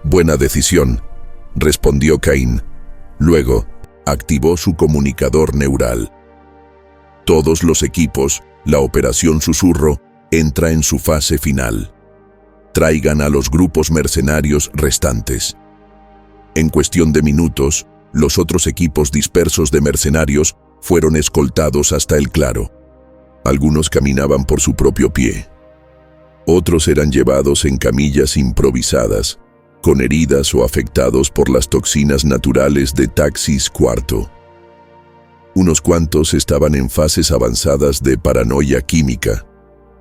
«Buena decisión», respondió Kane. Luego, activó su comunicador neural. Todos los equipos, la Operación Susurro, entra en su fase final. Traigan a los grupos mercenarios restantes. En cuestión de minutos, los otros equipos dispersos de mercenarios fueron escoltados hasta el claro. Algunos caminaban por su propio pie. Otros eran llevados en camillas improvisadas, con heridas o afectados por las toxinas naturales de Taxis IV. Unos cuantos estaban en fases avanzadas de paranoia química,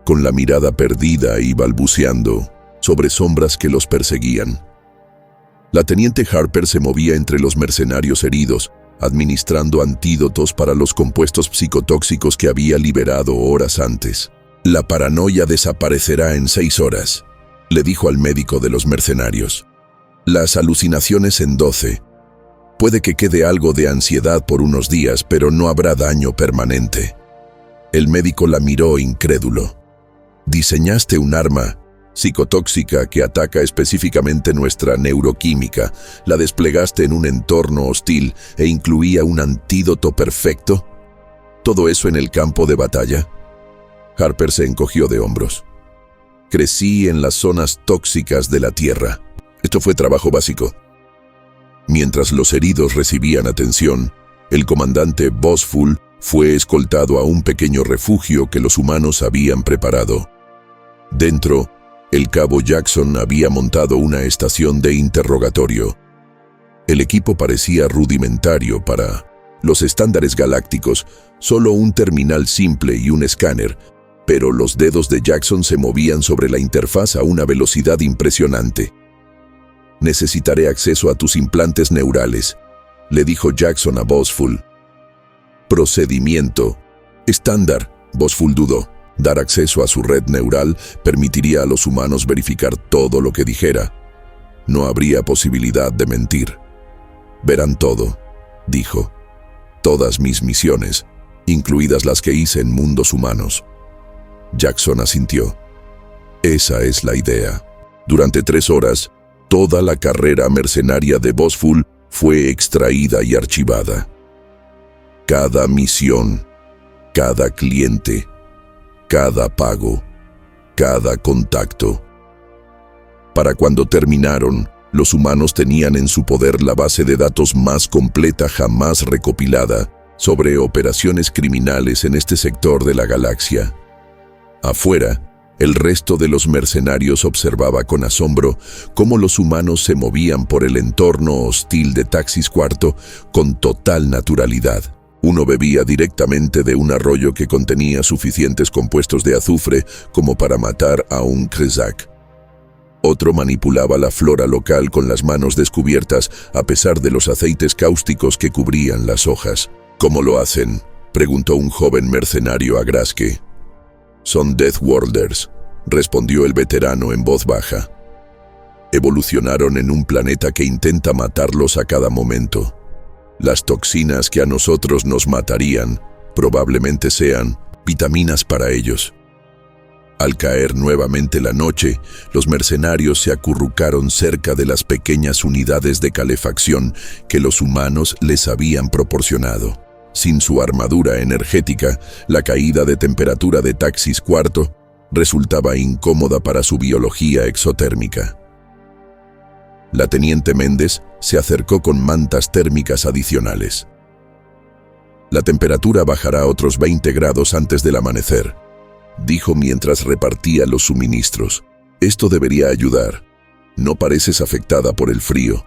con la mirada perdida y balbuceando sobre sombras que los perseguían. La teniente Harper se movía entre los mercenarios heridos, administrando antídotos para los compuestos psicotóxicos que había liberado horas antes. «La paranoia desaparecerá en 6 horas», le dijo al médico de los mercenarios. «Las alucinaciones en 12. Puede que quede algo de ansiedad por unos días, pero no habrá daño permanente». El médico la miró incrédulo. «Diseñaste un arma psicotóxica que ataca específicamente nuestra neuroquímica, la desplegaste en un entorno hostil e incluía un antídoto perfecto. ¿Todo eso en el campo de batalla?». Harper se encogió de hombros. «Crecí en las zonas tóxicas de la Tierra. Esto fue trabajo básico». Mientras los heridos recibían atención, el comandante Bosfull fue escoltado a un pequeño refugio que los humanos habían preparado. Dentro, el cabo Jackson había montado una estación de interrogatorio. El equipo parecía rudimentario para los estándares galácticos, solo un terminal simple y un escáner, pero los dedos de Jackson se movían sobre la interfaz a una velocidad impresionante. «Necesitaré acceso a tus implantes neurales», le dijo Jackson a Bosfull. «Procedimiento estándar», Bosfull dudó. Dar acceso a su red neural permitiría a los humanos verificar todo lo que dijera. No habría posibilidad de mentir. «Verán todo», dijo. «Todas mis misiones, incluidas las que hice en mundos humanos». Jackson asintió. «Esa es la idea». Durante 3 horas, toda la carrera mercenaria de Bosfull fue extraída y archivada. Cada misión, cada cliente, cada pago, cada contacto. Para cuando terminaron, los humanos tenían en su poder la base de datos más completa jamás recopilada sobre operaciones criminales en este sector de la galaxia. Afuera, el resto de los mercenarios observaba con asombro cómo los humanos se movían por el entorno hostil de Taxis IV con total naturalidad. Uno bebía directamente de un arroyo que contenía suficientes compuestos de azufre como para matar a un Krezak. Otro manipulaba la flora local con las manos descubiertas a pesar de los aceites cáusticos que cubrían las hojas. «¿Cómo lo hacen?», preguntó un joven mercenario a Graske. «Son Deathworlders», respondió el veterano en voz baja. «Evolucionaron en un planeta que intenta matarlos a cada momento. Las toxinas que a nosotros nos matarían probablemente sean vitaminas para ellos». Al caer nuevamente la noche, los mercenarios se acurrucaron cerca de las pequeñas unidades de calefacción que los humanos les habían proporcionado. Sin su armadura energética, la caída de temperatura de Taxis IV resultaba incómoda para su biología exotérmica. La teniente Méndez se acercó con mantas térmicas adicionales. «La temperatura bajará otros 20 grados antes del amanecer», dijo mientras repartía los suministros. «Esto debería ayudar. No pareces afectada por el frío»,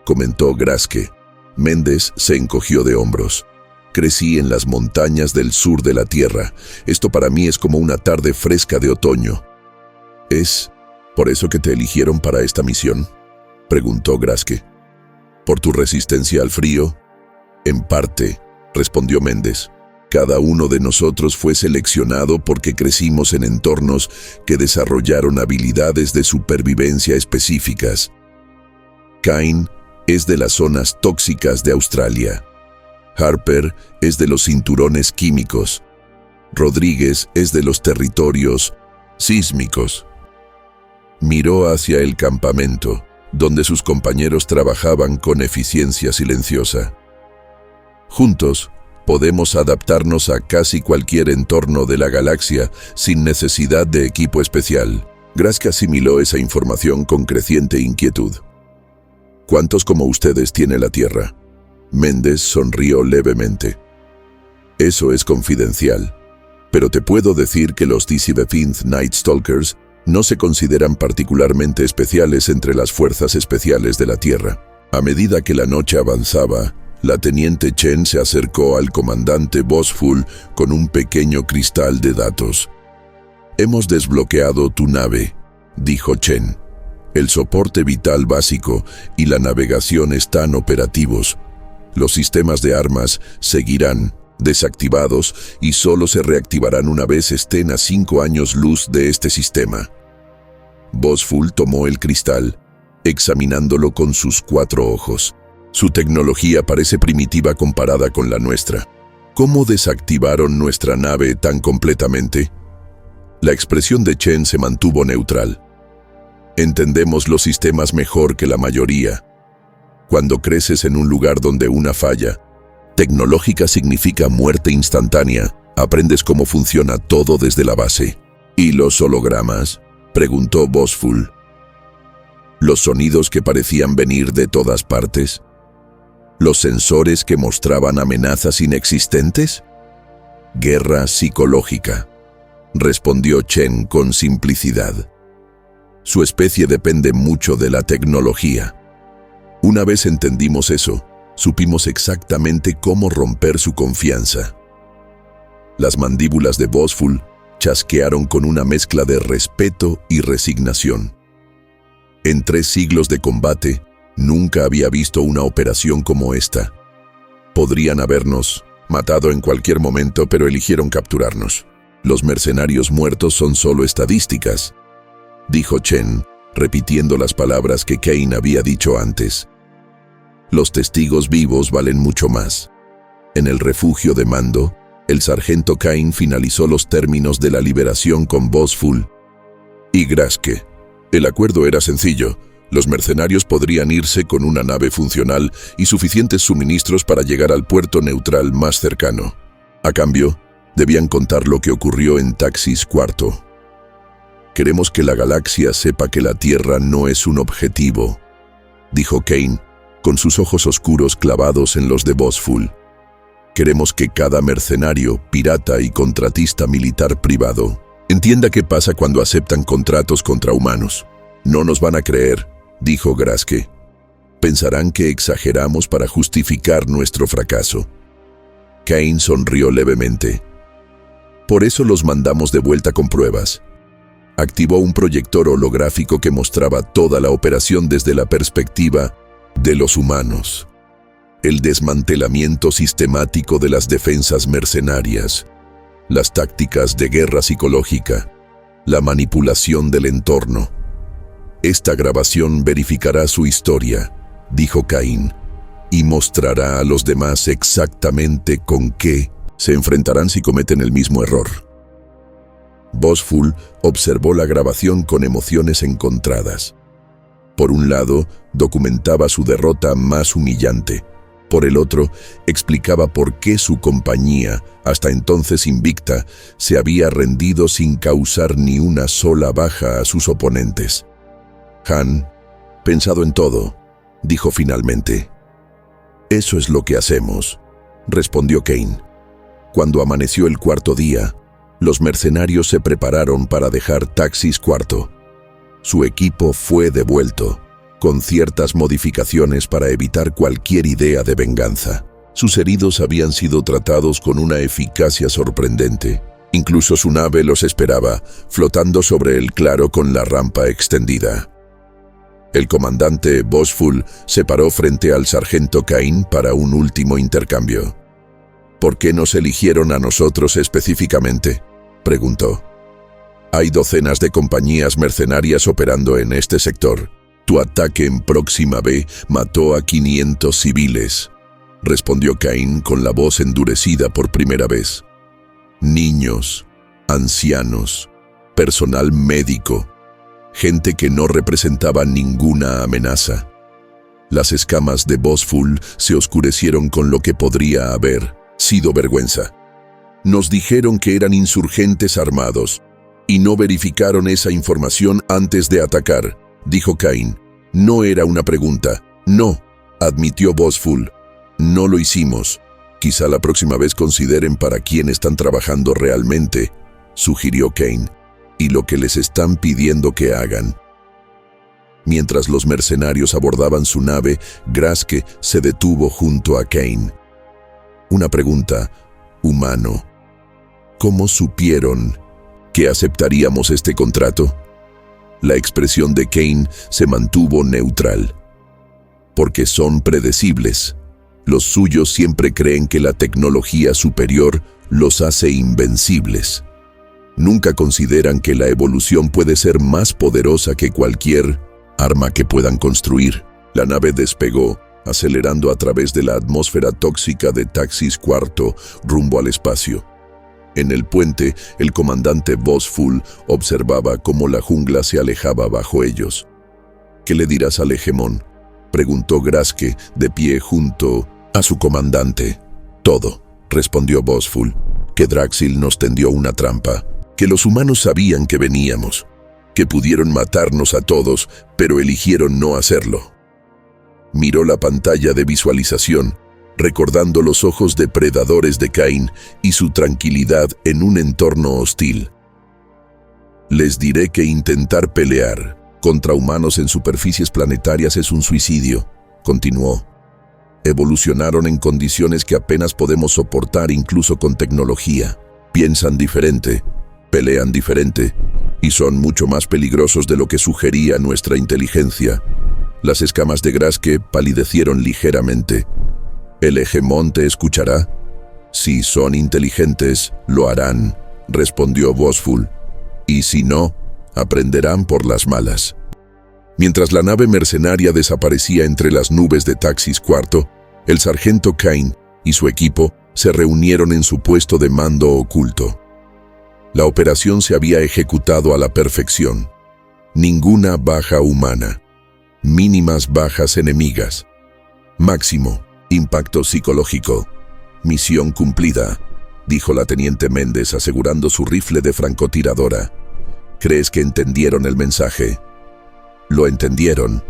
comentó Graske. Méndez se encogió de hombros. «Crecí en las montañas del sur de la Tierra. Esto para mí es como una tarde fresca de otoño». «¿Es por eso que te eligieron para esta misión?», preguntó Graske. «¿Por tu resistencia al frío?». «En parte», respondió Méndez. «Cada uno de nosotros fue seleccionado porque crecimos en entornos que desarrollaron habilidades de supervivencia específicas. Cain es de las zonas tóxicas de Australia. Harper es de los cinturones químicos. Rodríguez es de los territorios sísmicos». Miró hacia el campamento, donde sus compañeros trabajaban con eficiencia silenciosa. Juntos, podemos adaptarnos a casi cualquier entorno de la galaxia sin necesidad de equipo especial. Graske asimiló esa información con creciente inquietud. ¿Cuántos como ustedes tiene la Tierra? Méndez sonrió levemente. Eso es confidencial, pero te puedo decir que los DC-15 Night Stalkers no se consideran particularmente especiales entre las fuerzas especiales de la Tierra. A medida que la noche avanzaba, la teniente Chen se acercó al comandante Bosful con un pequeño cristal de datos. «Hemos desbloqueado tu nave», dijo Chen. «El soporte vital básico y la navegación están operativos. Los sistemas de armas seguirán desactivados y solo se reactivarán una vez estén a 5 años luz de este sistema». Bosful tomó el cristal, examinándolo con sus 4 ojos. «Su tecnología parece primitiva comparada con la nuestra. ¿Cómo desactivaron nuestra nave tan completamente?» La expresión de Chen se mantuvo neutral. «Entendemos los sistemas mejor que la mayoría. Cuando creces en un lugar donde una falla tecnológica significa muerte instantánea, aprendes cómo funciona todo desde la base». «¿Y los hologramas?», preguntó Bosful. «¿Los sonidos que parecían venir de todas partes? ¿Los sensores que mostraban amenazas inexistentes?» «Guerra psicológica», respondió Chen con simplicidad. «Su especie depende mucho de la tecnología. Una vez entendimos eso, supimos exactamente cómo romper su confianza». Las mandíbulas de Bosful chasquearon con una mezcla de respeto y resignación. En 3 siglos de combate, nunca había visto una operación como esta. Podrían habernos matado en cualquier momento, pero eligieron capturarnos. «Los mercenarios muertos son solo estadísticas», dijo Chen, repitiendo las palabras que Kane había dicho antes. «Los testigos vivos valen mucho más». En el refugio de mando, el sargento Kane finalizó los términos de la liberación con Bosful y Graske. El acuerdo era sencillo. Los mercenarios podrían irse con una nave funcional y suficientes suministros para llegar al puerto neutral más cercano. A cambio, debían contar lo que ocurrió en Taxis IV. «Queremos que la galaxia sepa que la Tierra no es un objetivo», dijo Kane, con sus ojos oscuros clavados en los de Bosful. «Queremos que cada mercenario, pirata y contratista militar privado entienda qué pasa cuando aceptan contratos contra humanos». «No nos van a creer», dijo Graske. «Pensarán que exageramos para justificar nuestro fracaso». Kane sonrió levemente. «Por eso los mandamos de vuelta con pruebas». Activó un proyector holográfico que mostraba toda la operación desde la perspectiva de los humanos. El desmantelamiento sistemático de las defensas mercenarias, las tácticas de guerra psicológica, la manipulación del entorno. «Esta grabación verificará su historia», dijo Cain, «y mostrará a los demás exactamente con qué se enfrentarán si cometen el mismo error». Bosful observó la grabación con emociones encontradas. Por un lado, documentaba su derrota más humillante. Por el otro, explicaba por qué su compañía, hasta entonces invicta, se había rendido sin causar ni una sola baja a sus oponentes. «Han, pensado en todo», dijo finalmente. «Eso es lo que hacemos», respondió Kane. Cuando amaneció el 4º día, los mercenarios se prepararon para dejar Taxis IV. Su equipo fue devuelto, con ciertas modificaciones para evitar cualquier idea de venganza. Sus heridos habían sido tratados con una eficacia sorprendente. Incluso su nave los esperaba, flotando sobre el claro con la rampa extendida. El comandante Bosful se paró frente al sargento Kane para un último intercambio. «¿Por qué nos eligieron a nosotros específicamente?», preguntó. «Hay docenas de compañías mercenarias operando en este sector. Tu ataque en Próxima B mató a 500 civiles», respondió Kane con la voz endurecida por primera vez. «Niños, ancianos, personal médico, gente que no representaba ninguna amenaza. Las escamas de Bosfull se oscurecieron con lo que podría haber sido vergüenza. Nos dijeron que eran insurgentes armados y no verificaron esa información antes de atacar, dijo Cain. No era una pregunta. No, admitió Bosfull. No lo hicimos. Quizá la próxima vez consideren para quién están trabajando realmente, sugirió Cain, y lo que les están pidiendo que hagan. Mientras los mercenarios abordaban su nave, Graske se detuvo junto a Cain. Una pregunta, humano. ¿Cómo supieron que aceptaríamos este contrato? La expresión de Cain se mantuvo neutral. Porque son predecibles. Los suyos siempre creen que la tecnología superior los hace invencibles. Nunca consideran que la evolución puede ser más poderosa que cualquier arma que puedan construir. La nave despegó, acelerando a través de la atmósfera tóxica de Taxis IV rumbo al espacio. En el puente, el comandante Bosfull observaba cómo la jungla se alejaba bajo ellos. ¿Qué le dirás al hegemón?, preguntó Graske, de pie junto a su comandante. Todo, respondió Bosfull, que Draxil nos tendió una trampa, que los humanos sabían que veníamos, que pudieron matarnos a todos, pero eligieron no hacerlo. Miró la pantalla de visualización, recordando los ojos depredadores de Cain y su tranquilidad en un entorno hostil. Les diré que intentar pelear contra humanos en superficies planetarias es un suicidio, continuó. Evolucionaron en condiciones que apenas podemos soportar incluso con tecnología. Piensan diferente, pelean diferente y son mucho más peligrosos de lo que sugería nuestra inteligencia. Las escamas de Graske palidecieron ligeramente. ¿El hegemón te escuchará? Si son inteligentes, lo harán, respondió Bosfull. Y si no, aprenderán por las malas. Mientras la nave mercenaria desaparecía entre las nubes de Taxis IV, el sargento Cain y su equipo se reunieron en su puesto de mando oculto. La operación se había ejecutado a la perfección. Ninguna baja humana. Mínimas bajas enemigas. Máximo impacto psicológico. Misión cumplida, dijo la teniente Méndez asegurando su rifle de francotiradora. ¿Crees que entendieron el mensaje? Lo entendieron,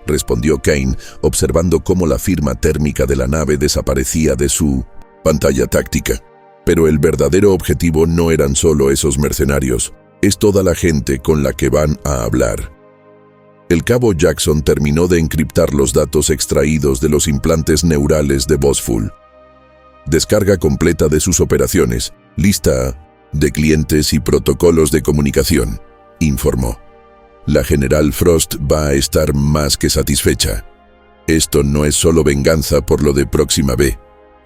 respondió Cain, observando cómo la firma térmica de la nave desaparecía de su pantalla táctica. Pero el verdadero objetivo no eran solo esos mercenarios, es toda la gente con la que van a hablar. El cabo Jackson terminó de encriptar los datos extraídos de los implantes neurales de Bosfull. Descarga completa de sus operaciones, lista de clientes y protocolos de comunicación, informó. La General Frost va a estar más que satisfecha. Esto no es solo venganza por lo de Próxima B,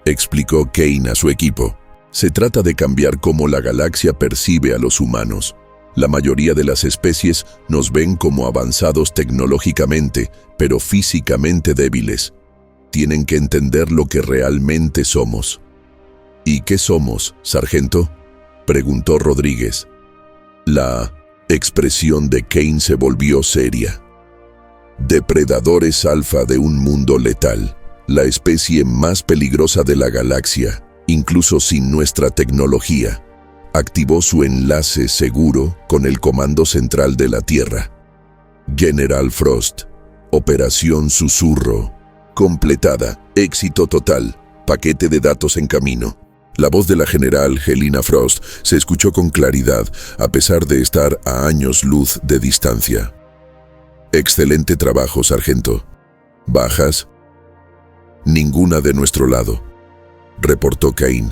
explicó Cain a su equipo. Se trata de cambiar cómo la galaxia percibe a los humanos. La mayoría de las especies nos ven como avanzados tecnológicamente, pero físicamente débiles. Tienen que entender lo que realmente somos. ¿Y qué somos, sargento?, preguntó Rodríguez. La expresión de Cain se volvió seria. Depredadores alfa de un mundo letal, la especie más peligrosa de la galaxia, incluso sin nuestra tecnología. Activó su enlace seguro con el Comando Central de la Tierra. General Frost, Operación Susurro, completada, éxito total, paquete de datos en camino. La voz de la general Helena Frost se escuchó con claridad, a pesar de estar a años luz de distancia. Excelente trabajo, sargento. ¿Bajas? Ninguna de nuestro lado, reportó Cain.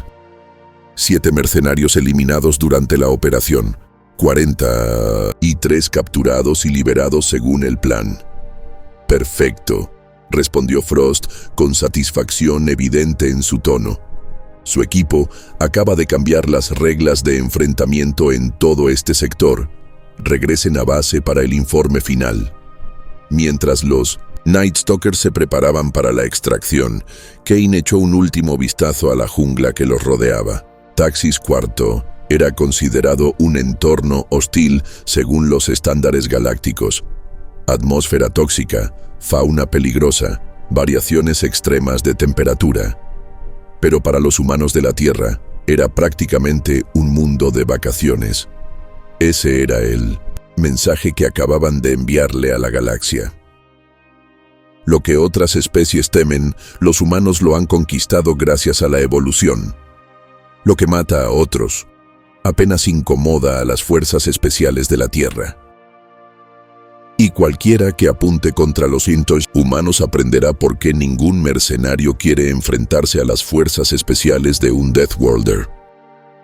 7 mercenarios eliminados durante la operación, 43 capturados y liberados según el plan. Perfecto, respondió Frost con satisfacción evidente en su tono. Su equipo acaba de cambiar las reglas de enfrentamiento en todo este sector. Regresen a base para el informe final. Mientras los Night Stalkers se preparaban para la extracción, Cain echó un último vistazo a la jungla que los rodeaba. Taxis IV era considerado un entorno hostil según los estándares galácticos. Atmósfera tóxica, fauna peligrosa variaciones extremas de temperatura. Pero para los humanos de la Tierra, era prácticamente un mundo de vacaciones. Ese era el mensaje que acababan de enviarle a la galaxia. Lo que otras especies temen, los humanos lo han conquistado gracias a la evolución. Lo que mata a otros, apenas incomoda a las fuerzas especiales de la Tierra. Y cualquiera que apunte contra los humanos aprenderá por qué ningún mercenario quiere enfrentarse a las fuerzas especiales de un Deathworlder.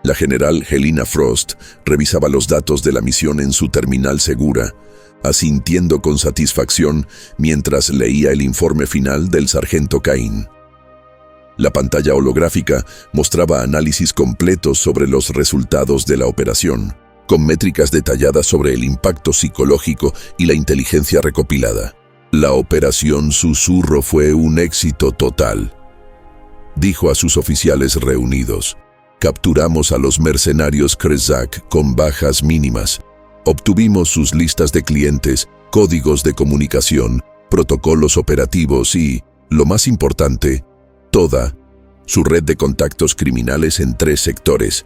La general Helena Frost revisaba los datos de la misión en su terminal segura, asintiendo con satisfacción mientras leía el informe final del sargento Cain. La pantalla holográfica mostraba análisis completos sobre los resultados de la operación, con métricas detalladas sobre el impacto psicológico y la inteligencia recopilada. La operación Susurro fue un éxito total, dijo a sus oficiales reunidos. Capturamos a los mercenarios Krezak con bajas mínimas. Obtuvimos sus listas de clientes, códigos de comunicación, protocolos operativos y, lo más importante, toda su red de contactos criminales en 3 sectores.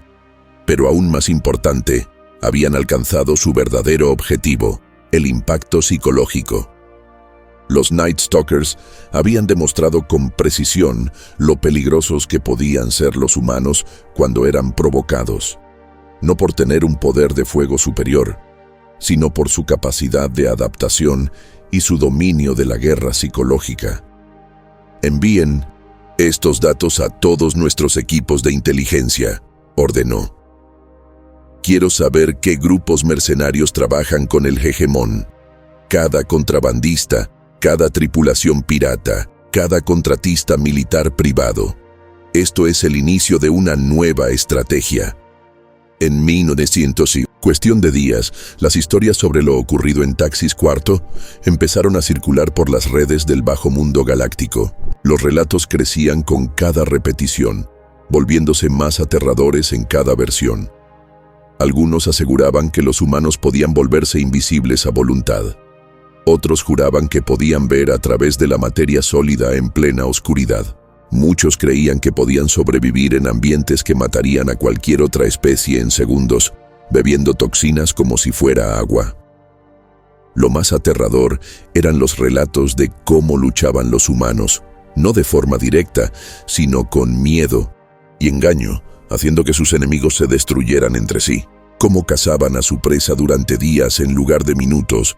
Pero aún más importante, habían alcanzado su verdadero objetivo, el impacto psicológico. Los Night Stalkers habían demostrado con precisión lo peligrosos que podían ser los humanos cuando eran provocados, no por tener un poder de fuego superior, sino por su capacidad de adaptación y su dominio de la guerra psicológica. Envíen estos datos a todos nuestros equipos de inteligencia, ordenó. Quiero saber qué grupos mercenarios trabajan con el Hegemón. Cada contrabandista, cada tripulación pirata, cada contratista militar privado. Esto es el inicio de una nueva estrategia. En 1900 y cuestión de días, las historias sobre lo ocurrido en Taxis Cuarto empezaron a circular por las redes del bajo mundo galáctico. Los relatos crecían con cada repetición, volviéndose más aterradores en cada versión. Algunos aseguraban que los humanos podían volverse invisibles a voluntad. Otros juraban que podían ver a través de la materia sólida en plena oscuridad. Muchos creían que podían sobrevivir en ambientes que matarían a cualquier otra especie en segundos, bebiendo toxinas como si fuera agua. Lo más aterrador eran los relatos de cómo luchaban los humanos, no de forma directa, sino con miedo y engaño, haciendo que sus enemigos se destruyeran entre sí. Cómo cazaban a su presa durante días en lugar de minutos,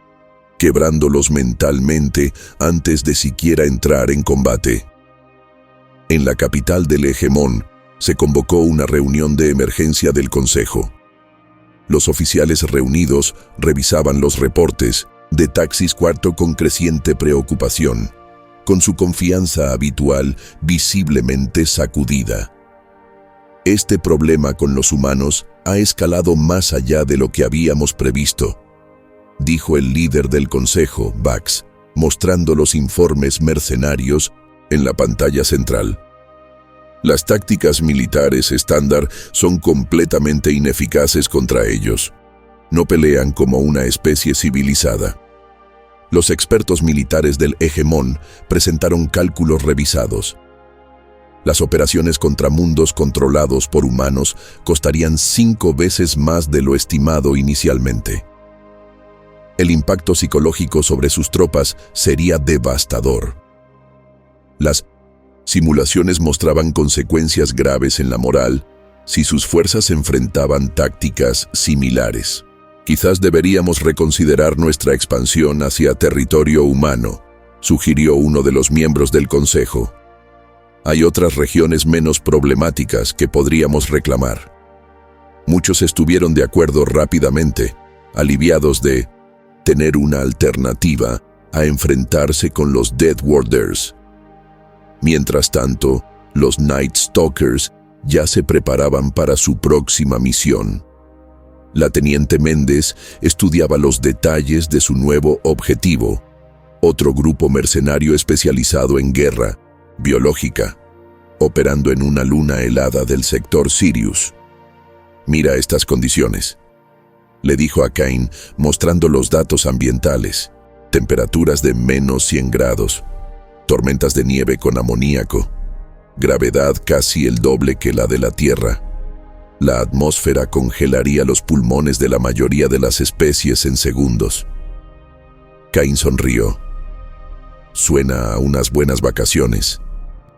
quebrándolos mentalmente antes de siquiera entrar en combate. En la capital del Hegemón se convocó una reunión de emergencia del Consejo. Los oficiales reunidos revisaban los reportes de Taxis Cuarto con creciente preocupación, con su confianza habitual visiblemente sacudida. Este problema con los humanos ha escalado más allá de lo que habíamos previsto, dijo el líder del Consejo, Bax, mostrando los informes mercenarios en la pantalla central. Las tácticas militares estándar son completamente ineficaces contra ellos. No pelean como una especie civilizada. Los expertos militares del Hegemón presentaron cálculos revisados. Las operaciones contra mundos controlados por humanos costarían 5 veces más de lo estimado inicialmente. El impacto psicológico sobre sus tropas sería devastador. Las simulaciones mostraban consecuencias graves en la moral si sus fuerzas enfrentaban tácticas similares. Quizás deberíamos reconsiderar nuestra expansión hacia territorio humano, sugirió uno de los miembros del Consejo. Hay otras regiones menos problemáticas que podríamos reclamar. Muchos estuvieron de acuerdo rápidamente, aliviados de tener una alternativa a enfrentarse con los Deathworlders. Mientras tanto, los Night Stalkers ya se preparaban para su próxima misión. La teniente Méndez estudiaba los detalles de su nuevo objetivo, otro grupo mercenario especializado en guerra biológica, operando en una luna helada del sector Sirius. Mira estas condiciones, le dijo a Cain, mostrando los datos ambientales. Temperaturas de -100 grados, tormentas de nieve con amoníaco, gravedad casi el doble que la de la Tierra. La atmósfera congelaría los pulmones de la mayoría de las especies en segundos. Cain sonrió. Suena a unas buenas vacaciones.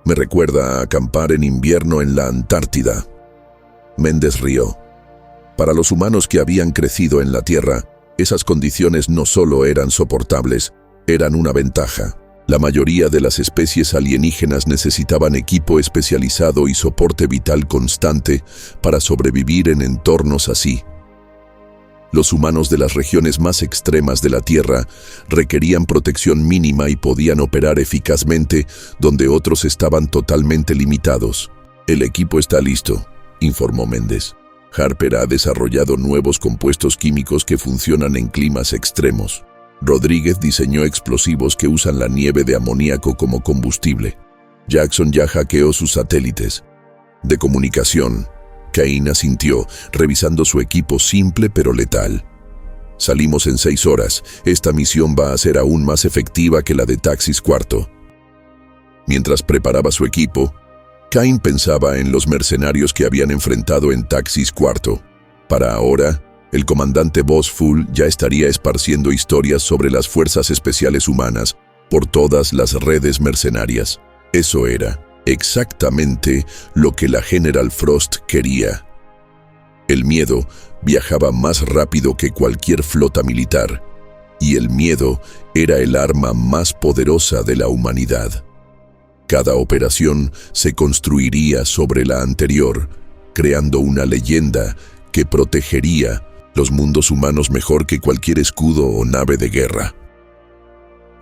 Me recuerda a acampar en invierno en la Antártida. Méndez rió. Para los humanos que habían crecido en la Tierra, esas condiciones no solo eran soportables, eran una ventaja. La mayoría de las especies alienígenas necesitaban equipo especializado y soporte vital constante para sobrevivir en entornos así. Los humanos de las regiones más extremas de la Tierra requerían protección mínima y podían operar eficazmente donde otros estaban totalmente limitados. El equipo está listo, informó Méndez. Harper ha desarrollado nuevos compuestos químicos que funcionan en climas extremos. Rodríguez diseñó explosivos que usan la nieve de amoníaco como combustible. Jackson ya hackeó sus satélites de comunicación. Cain asintió, revisando su equipo simple pero letal. Salimos en 6 horas. Esta misión va a ser aún más efectiva que la de Taxis IV. Mientras preparaba su equipo, Cain pensaba en los mercenarios que habían enfrentado en Taxis IV. Para ahora, el comandante Bossfull ya estaría esparciendo historias sobre las fuerzas especiales humanas por todas las redes mercenarias. Eso era exactamente lo que la General Frost quería. El miedo viajaba más rápido que cualquier flota militar, y el miedo era el arma más poderosa de la humanidad. Cada operación se construiría sobre la anterior, creando una leyenda que protegería los mundos humanos mejor que cualquier escudo o nave de guerra.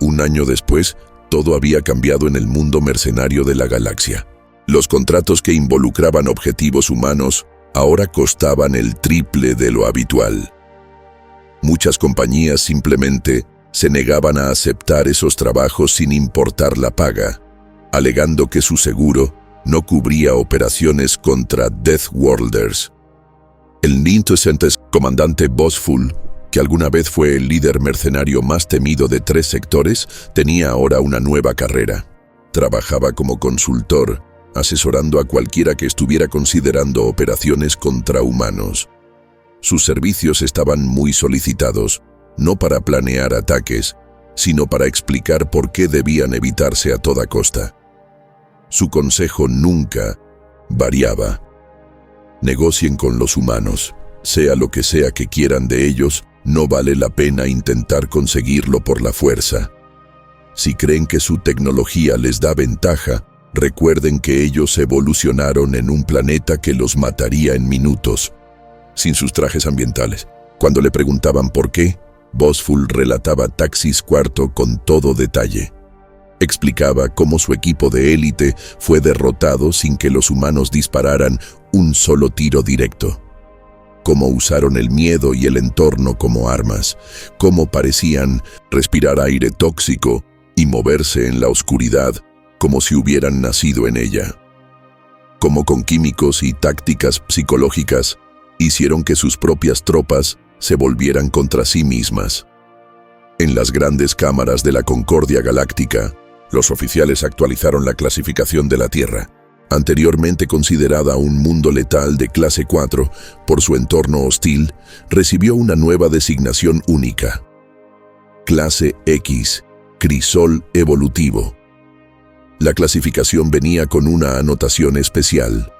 Un año después, todo había cambiado en el mundo mercenario de la galaxia. Los contratos que involucraban objetivos humanos ahora costaban el triple de lo habitual. Muchas compañías simplemente se negaban a aceptar esos trabajos sin importar la paga, alegando que su seguro no cubría operaciones contra Deathworlders. El Nintocente comandante Bossfull, que alguna vez fue el líder mercenario más temido de 3 sectores, tenía ahora una nueva carrera. Trabajaba como consultor, asesorando a cualquiera que estuviera considerando operaciones contra humanos. Sus servicios estaban muy solicitados, no para planear ataques, sino para explicar por qué debían evitarse a toda costa. Su consejo nunca variaba. Negocien con los humanos, sea lo que sea que quieran de ellos, no vale la pena intentar conseguirlo por la fuerza. Si creen que su tecnología les da ventaja, recuerden que ellos evolucionaron en un planeta que los mataría en minutos, sin sus trajes ambientales. Cuando le preguntaban por qué, Bossfull relataba Taxis IV con todo detalle. Explicaba cómo su equipo de élite fue derrotado sin que los humanos dispararan un solo tiro directo. Cómo usaron el miedo y el entorno como armas, cómo parecían respirar aire tóxico y moverse en la oscuridad como si hubieran nacido en ella. Cómo con químicos y tácticas psicológicas hicieron que sus propias tropas se volvieran contra sí mismas. En las grandes cámaras de la Concordia Galáctica, los oficiales actualizaron la clasificación de la Tierra, anteriormente considerada un mundo letal de clase 4 por su entorno hostil, recibió una nueva designación única. Clase X, crisol evolutivo. La clasificación venía con una anotación especial.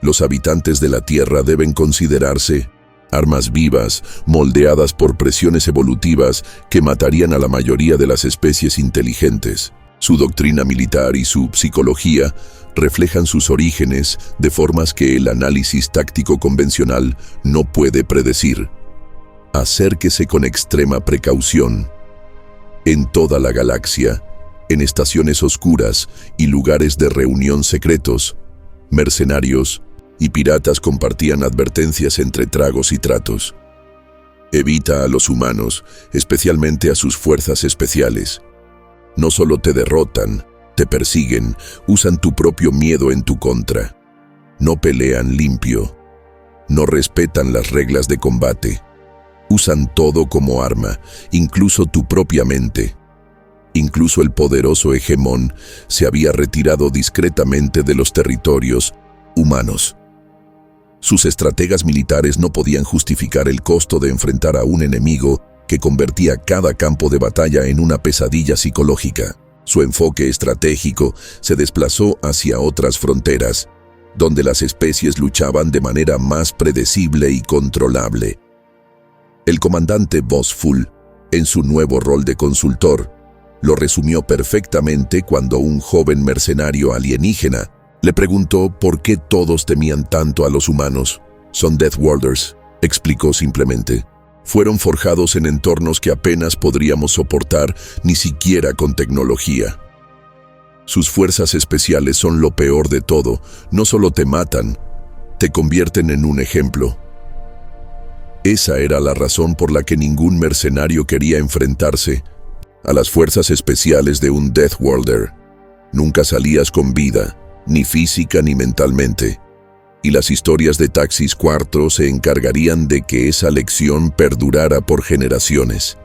Los habitantes de la Tierra deben considerarse armas vivas, moldeadas por presiones evolutivas que matarían a la mayoría de las especies inteligentes. Su doctrina militar y su psicología reflejan sus orígenes de formas que el análisis táctico convencional no puede predecir. Acérquese con extrema precaución. En toda la galaxia, en estaciones oscuras y lugares de reunión secretos, mercenarios y piratas compartían advertencias entre tragos y tratos. Evita a los humanos, especialmente a sus fuerzas especiales. No solo te derrotan, te persiguen, usan tu propio miedo en tu contra. No pelean limpio. No respetan las reglas de combate. Usan todo como arma, incluso tu propia mente. Incluso el poderoso hegemón se había retirado discretamente de los territorios humanos. Sus estrategas militares no podían justificar el costo de enfrentar a un enemigo que convertía cada campo de batalla en una pesadilla psicológica. Su enfoque estratégico se desplazó hacia otras fronteras, donde las especies luchaban de manera más predecible y controlable. El comandante Bossfull, en su nuevo rol de consultor, lo resumió perfectamente cuando un joven mercenario alienígena le preguntó por qué todos temían tanto a los humanos. «Son Deathworlders», explicó simplemente. «Fueron forjados en entornos que apenas podríamos soportar, ni siquiera con tecnología. Sus fuerzas especiales son lo peor de todo. No solo te matan, te convierten en un ejemplo». Esa era la razón por la que ningún mercenario quería enfrentarse a las fuerzas especiales de un Deathworlder. Nunca salías con vida, ni física ni mentalmente, y las historias de Taxis 4 se encargarían de que esa lección perdurara por generaciones.